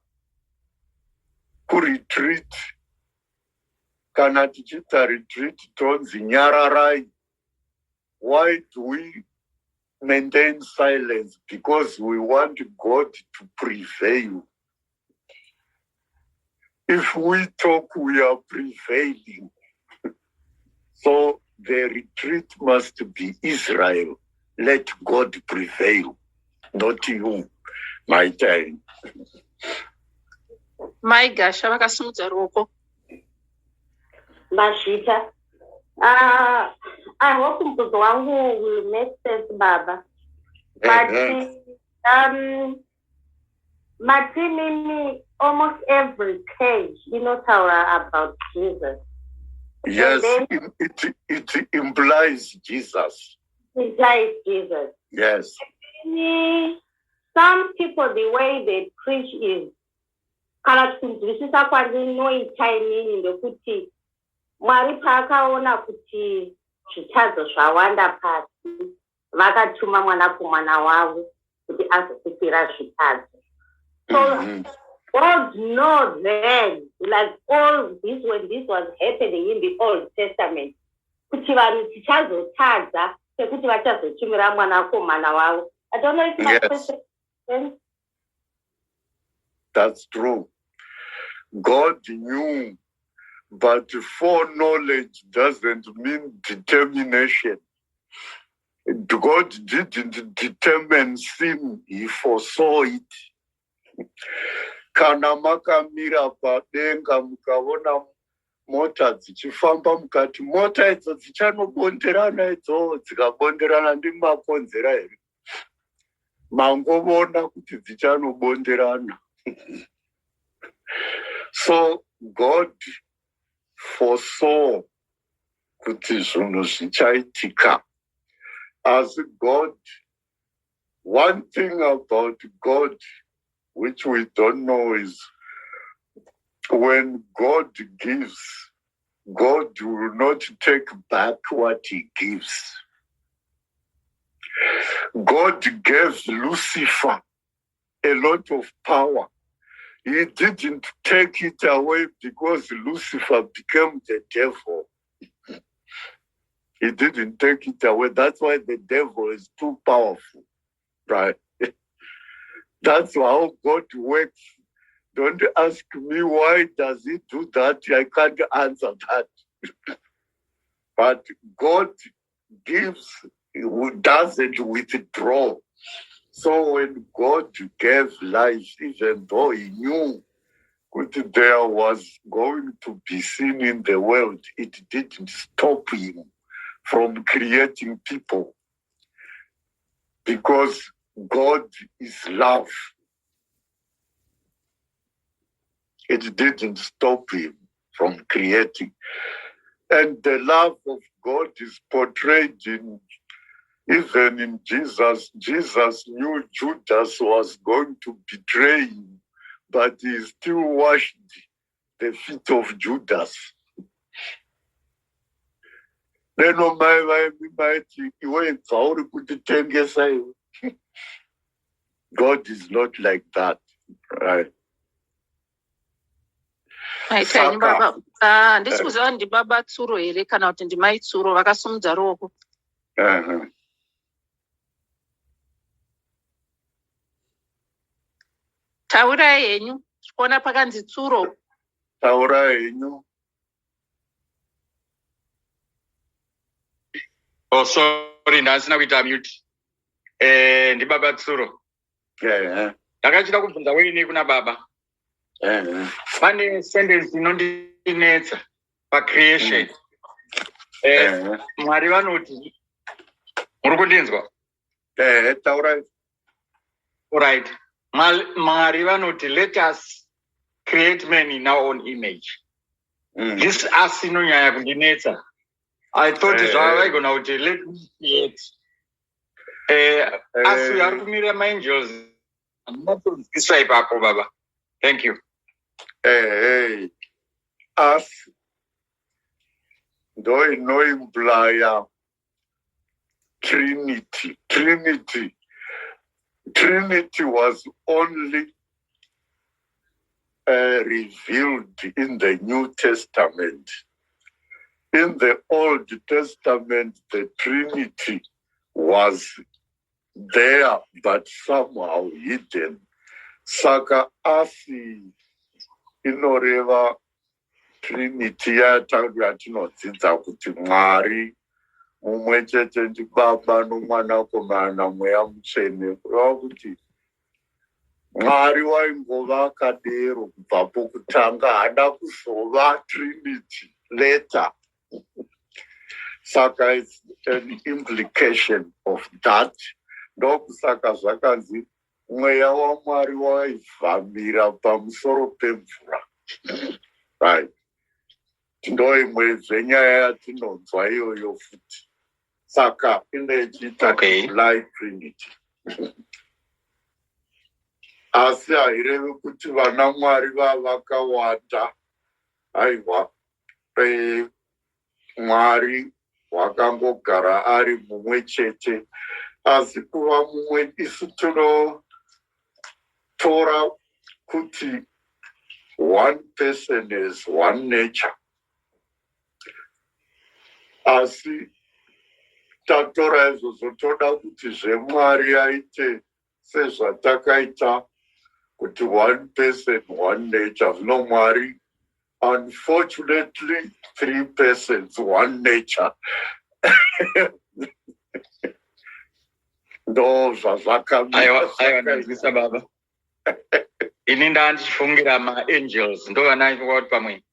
kuretreat, kana tichita retreat tonzi nyararai. Why do we maintain silence? Because we want God to prevail. If we talk, we are prevailing. So the retreat must be Israel. Let God prevail, not you, my time. My gosh, vakasimudza ruoko. Mashita. I hope mbudzo wangu will make sense, Baba. But Martinini, almost every page, about Jesus. Yes, it implies Jesus. It implies Jesus. Yes. Some people, the way they preach is, Mwari paakaona kuti zvitadzo zvawanda pasi, vakatuma mwanakomana wavo kuti azosipira zvitadzo. So God knows then, like all this, when this was happening in the Old Testament, kuti vanhu tichazotadza sekuti vachazotumira mwanakomana wavo. I don't know if my question makes sense. That's true. God knew, but foreknowledge doesn't mean determination. God didn't determine sin, he foresaw it. Kana makamira padenga mukaona mota dzichifamba mukati, mota idzo dzichanobonderana idzo, dzikabonderana ndimakonzera here. Mangovona kuti dzichanobonderana. So God foresaw kuti zvinhu zvichaitika. As God, one thing about God which we don't know is when God gives, God will not take back what he gives. God gave Lucifer a lot of power. He didn't take it away because Lucifer became the devil. He didn't take it away. That's why the devil is too powerful, right? That's how God works. Don't ask me why does he do that. I can't answer that. But God gives, he doesn't withdraw. So when God gave life, even though he knew that there was going to be sin in the world, it didn't stop him from creating people. Because God is love. It didn't stop him from creating. And the love of God is portrayed in Even in Jesus knew Judas was going to betray him, but he still washed the feet of Judas. Neno mai mighty, God is not like that, right? Aitani baba. Ndisikuziva ndi baba tsuro here kana kuti ndi mai tsuro vakasumudza ruoko. Taurai henyu, kuona pakanzi tsuro. Taurai henyu. Oh, sorry, ndasina kuita mute. Ndi baba tsuro. Ndakachida kubvunza weini kuna baba. Pane sentence inondinetsa pacreation. Mwari vanoti, muri kundinzwa? Taurai. Alright. Mwari vanoti, let us create man in our own image. This us inonyanya kundinetsa. I thought zvavaigona kuti let me create. Asi vari kumira maangels. Andinatonzwiswa ipapo baba. Thank you. Us ndo inoimplaya Trinity. Trinity was only revealed in the New Testament. In the Old Testament, the Trinity was there, but somehow hidden. Saka asi inoreva Trinity yatinodzidza kuti Mwari mumwe chete ndi Baba noMwanakomana Mweya Mutsvene, kureva kuti Mwari waingova akadero kubva pokutanga, haada kuzova Trinity later. Saka it's an implication of that. Ndokusaka zvakanzi Mweya waMwari waivhamira pamusoro pemvura. Right. Ndo imwezve nyaya yatinonzwa iyoyo futi. Saka inochiita light Trinity. Asi hairevi kuti vana Mwari vakawanda. Aiwa. Mwari wakangogara ari mumwe chete. Asi kuva mumwe isu tinotora kuti one person is one nature. Asi tatora izvozvo toda kuti zveMwari aite sezvatakaita kuti one person one nature. Zvino Mwari, unfortunately, three persons one nature. Ndo zvakamira. Aiwa ndinzwisa baba. Ini ndandichifungira ma-angels ndo vanaivoti pamwe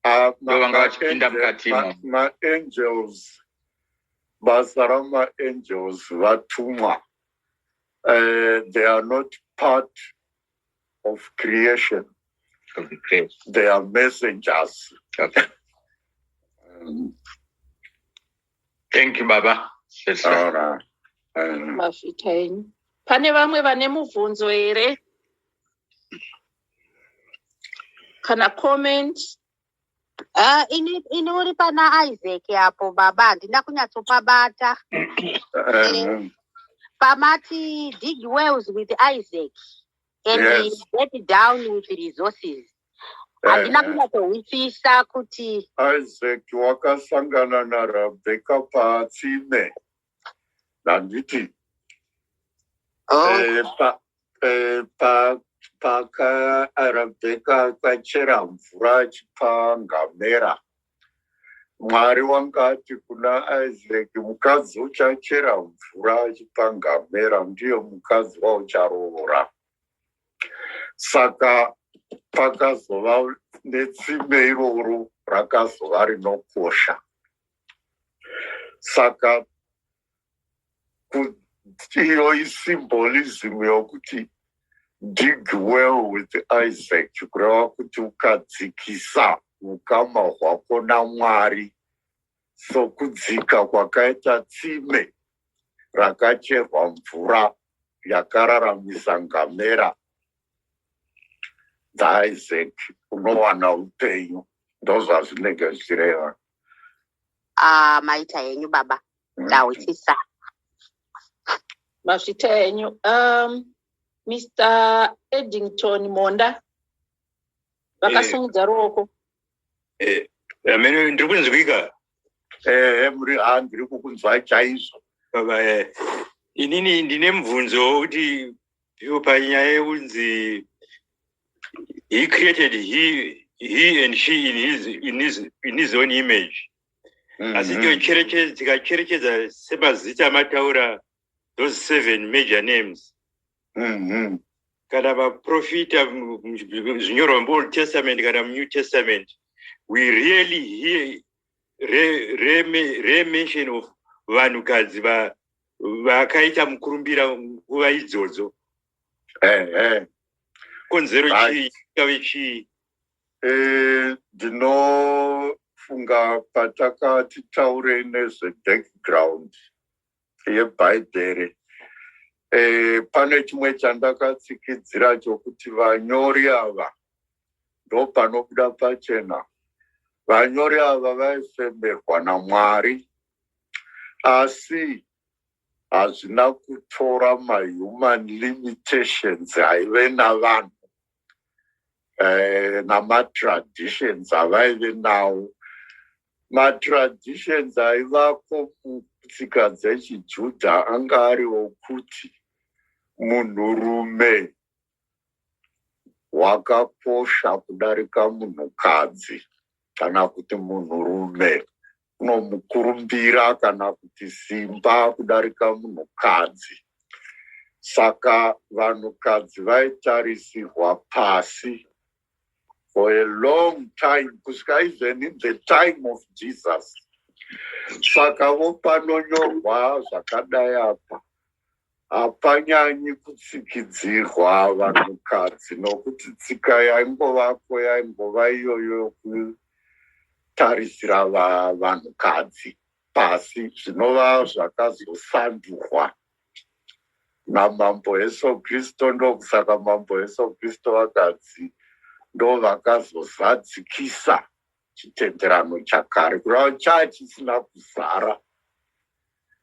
ndo vanga vachipinda mukatimo. Ma-angels, basa rama-angels vatumwa. They are not part of creation. They are messengers. Okay. Thank you, Baba. All right. Mafitaini. Pane vamwe vane mubvunzo here? Kana comment? Inori pana Isaac apo baba, ndina kunyatsopabata. Pamati dig wells with Isaac and Yes. get down with resources. Handina kunyatsohwifisa kuti Isaac wakasangana naRabheka patsime. Nanditi. Rabheka akachera mvura achipa ngamera. Mwari wangati kuna Isaac, mukadzi uchachera mvura achipa ngamera ndiye mukadzi waucharoora. Saka pakazova netsime iroro rakazova rinokosha. Saka iyo isymbolism yokuti dig well with Isaac, kureva kuti ukadzikisa ukama hwako naMwari, sokudzika kwakaita tsime rakacherwa mvura yakararamisa ngamera dzaIsaac unowana upenyu. Ndozvazvinenge zvichireva. Maita yenyu baba ndahutisa. Mazvita yenyu. Mr. Eddington Monda vakasimudza ruoko. Amene ndiri kunzwika. Ndiri kukunzwa chaizvo. Baba, inini ndine mubvunzo kuti panyaya yeunzi he created he and she in his own image. Asi tikacherechedza semazita mataura those 7 major names. Kana vaprofita zvinyorwa muOld Testament kana muNew Testament, we really hear re-mention of vanhukadzi vakaita mukurumbira nguva idzodzo. Konzero chii chave chii? Ndinofunga patakati taure nezvebackground yeBhaibheri, pane chimwe chandakatsikidzira chokuti vanyori ava ndo panobuda pachena. Vanyori ava vaifemerwa naMwari, asi hazvina kutora mahuman limitations aive navanhu namatraditions avaive nawo. Matraditions aivako mutsika dzechiJudha anga ari okuti munhurume wakakosha kudarika munhukadzi, kana kuti munhurume unomukurumbira kana kuti simba kudarika munhukadzi. Saka vanhukadzi vaitarisirwa pasi for a long time, kusvika even in the time of Jesus. Saka vopanonyorwa zvakadai apa hapanyanyi kutsikidzirwa vanhukadzi, nokuti tsika yaingova iyoyo kutarisira vanhukadzi pasi, zvinova zvakazosandurwa namambo Yesu Kristu. Ndokusaka mambo Yesu Kristu vakadzi ndo vakazozadzikisa chitenderano chakare, kurava chisina kuzara,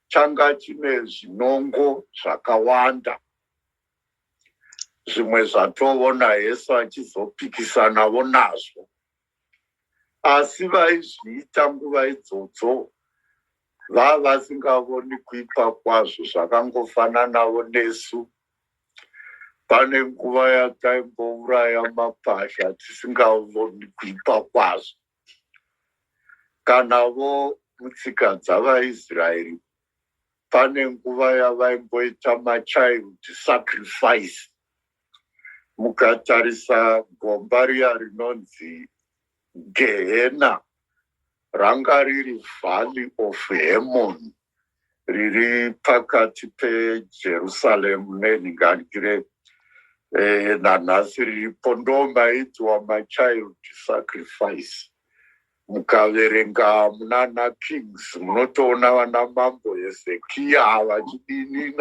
changa chine zvinongo zvakawanda. Zvimwe zvatoona Yesu achizopikisanavo nazvo, asi vaizviita nguva idzodzo vasingavoni kuipa kwazvo, zvakangofananawo nesu. Pane nguva yataimbouraya mapasha tisingavoni kuipa kwazvo. Kanavo mutsika dzavaIsraeri, pane nguva yavaimboita machild sacrifice. Mukatarisa gomba riya rinonzi Gehena, ranga riri Valley of Hermon, riri pakati peJerusarema nenhingangire nanhasi riripo. Ndo maiitwa machild sacrifice. Mukaverenga munana Kings munotoona vana mambo Hezekiya vachidini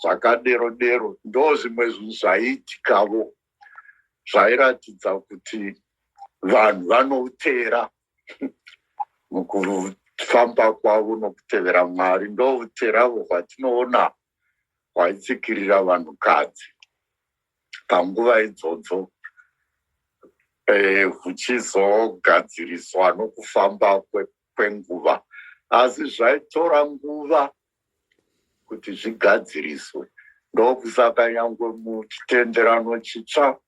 zvakadero dero. Ndo zvimwe zvinhu zvaiitikavo zvairatidza kuti vanhu vanotera mukufamba kwavo nokutevera Mwari. Ndo uteravo hwatinoona hwaitsikirira vanhukadzi panguva idzodzo, huchizogadziriswa nokufamba kwenguva, asi zvaitora nguva kuti zvigadziriswe. Ndokusaka nyangwe muchitenderano chitsva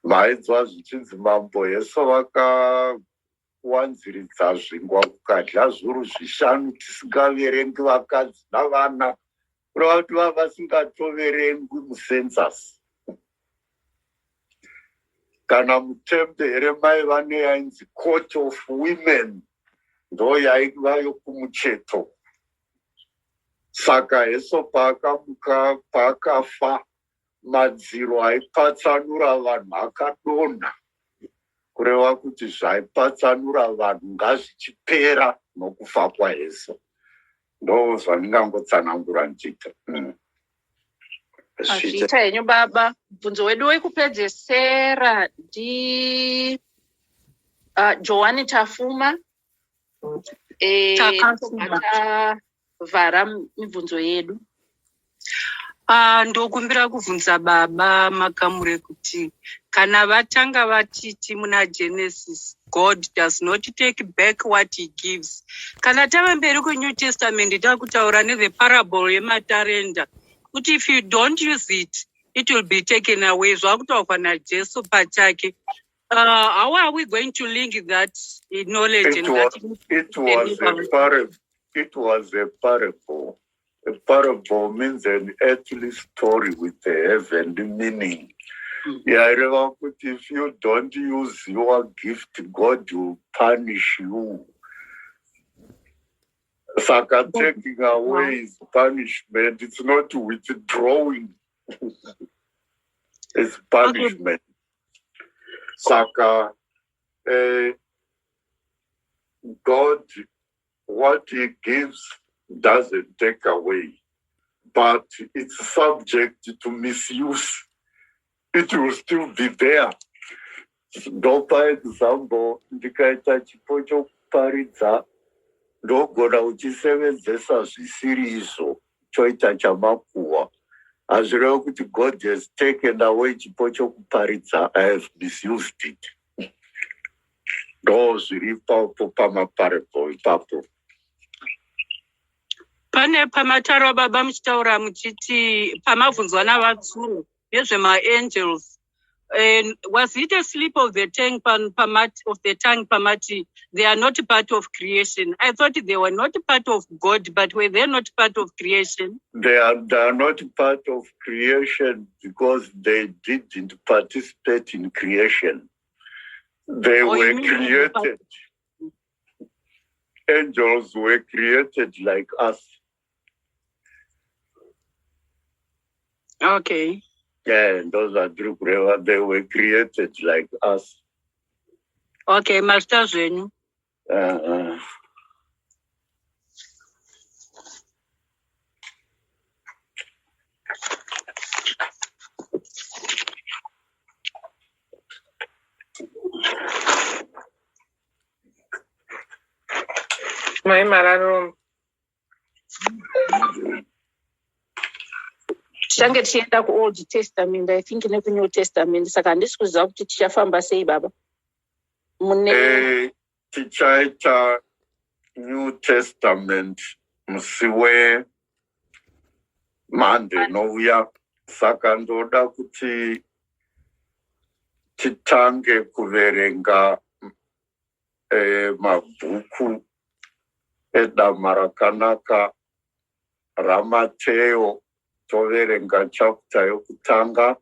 maidzwa zvichinzi mambo Yesu vakawanziridza zvingwa kukadya zviuru 5 tisingaverengi vakadzi navana, kureva kuti vava vasingatoverengwi musensasi. Kana mutembere maiva neyainzi Court of Women, ndo yaiva yokumucheto. Saka Yesu paakamuka paakafa, madziro aipatsanura vanhu akadonha, kureva kuti zvaipatsanura vanhu ngazvichipera nokufa kwaYesu. ndo zvandingangotsanangura ndichita. Azviita henyu baba. Bvunzo wedu wekupedzesera Joani Tafuma. Vara mibvunzo yedu. Ndokumbira kuvhunza baba Makamure kuti kana vatanga vatiti muna Genesis, God does not take back what he gives. Kana tava mberi kuNew Testament takutaura the parable yematarenda kuti if you don't use it, it will be taken away. Zvakutaurwa naJesu pachake. How are we going to link that knowledge? It was a parable. A parable means an earthly story with a heavenly meaning. If you don't use your gift, God will punish you. Saka taking away his punishment, it's not withdrawing. It's punishment. Saka, God, what he gives doesn't take away, but it's subject to misuse. It will still be there. For example, ndikaita chipo chokuparidza ndogona uchisevenzesa zvisiri izvo choita chamakuhwa. Hazvireva kuti God has taken away chipo chokuparidza. I have misused it. Ndo zviri ipapo pamaparable ipapo. Pane pamataro baba muchitaura muchiti pamabvunzwa navatsuru nezvemaangels. Was it a slip of the tongue pamati? They are not part of creation. I thought they were not part of God, but were they not part of creation? They are not part of creation because they didn't participate in creation. They were created. Angels were created like us. Okay. Yeah, those are true. They were created like us. Okay, Master Zenu. My Mararum. Tichange tichienda kuOld Testament, I think neku-New Testament. Saka handisi kuziva kuti tichafamba sei baba. Tichaita New Testament musi weMonday nouya. Saka ndoda kuti titange kuverenga mabhuku edama rakanaka raMateo. Toverenga chapter yokutanga,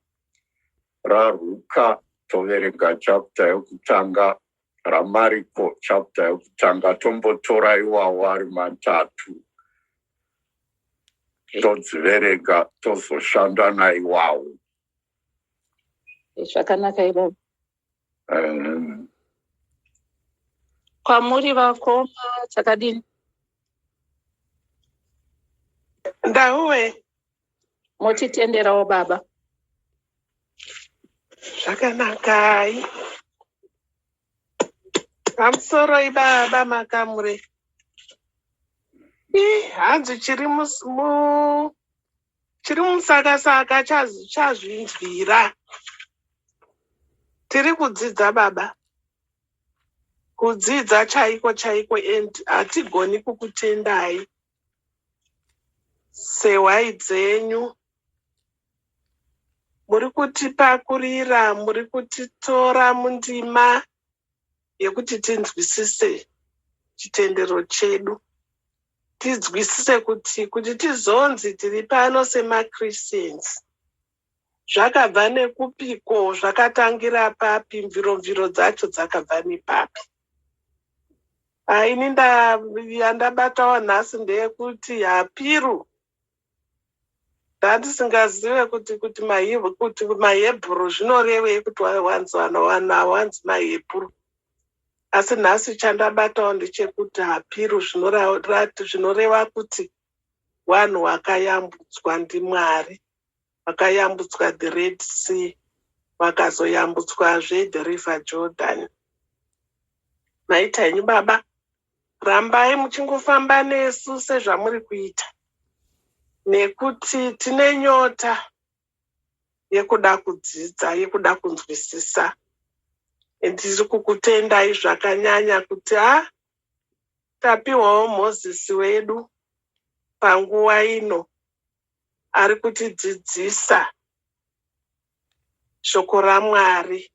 raRuka toverenga chapter yokutanga, raMariko chapter yokutanga. Tombotora iwawo ari matatu. Todziverenga tozoshanda naiwawo. Zvakanaka ivo. Kwamuri vakoma chakadini? Ndauwe. Motitenderawo baba. Zvakanakai. Pamusoro ibaba Makamure. Hanzi chiri musakasaka chazvinzwira. Tiri kudzidza baba. Kudzidza chaiko and hatigoni kukutendai. Sewai dzenyu. Muri kutipakurira, muri kutitora mundima yekuti tinzwisise chitendero chedu. Tinzwisise kuti tizonzi tiri pano semaChristians. Zvakabva nekupiko, zvakatangira papi, mviro dzacho dzakabva nepapi. Ini yandabatawo nhasi ndeyekuti hapiru. Ndandisingazive kuti maHebrew zvinorevei kuti wanzi maHebrew. Asi nhasi chandabatawo ndechekuti hapiru zvinoreva kuti vanhu vakayambutswa ndiMwari, vakayambutswa the Red Sea, vakazoyambutswazve the River Jordan. Maita henyu baba, rambai muchingofamba nesu sezvamuri kuita, nekuti tine nyota yekuda kudzidza, yekuda kunzwisisa. Ndiri kukutendai zvakanyanya kuti tapiwawo Mozisi wedu panguva ino ari kutidzidzisa shoko raMwari.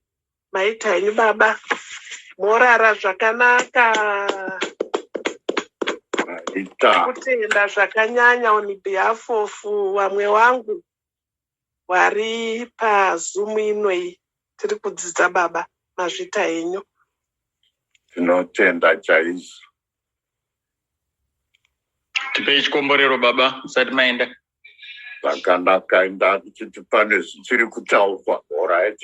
Maita henyu baba, morara zvakanaka, kutenda zvakanyanya on behalf of vamwe wangu vari paZoom inoi tiri kudzidza baba. Mazvita henyu. Tinotenda chaizvo. Tipei chikomborero baba, musati maenda. Zvakanaka, ndati pane zvichiri kutaurwa. All right.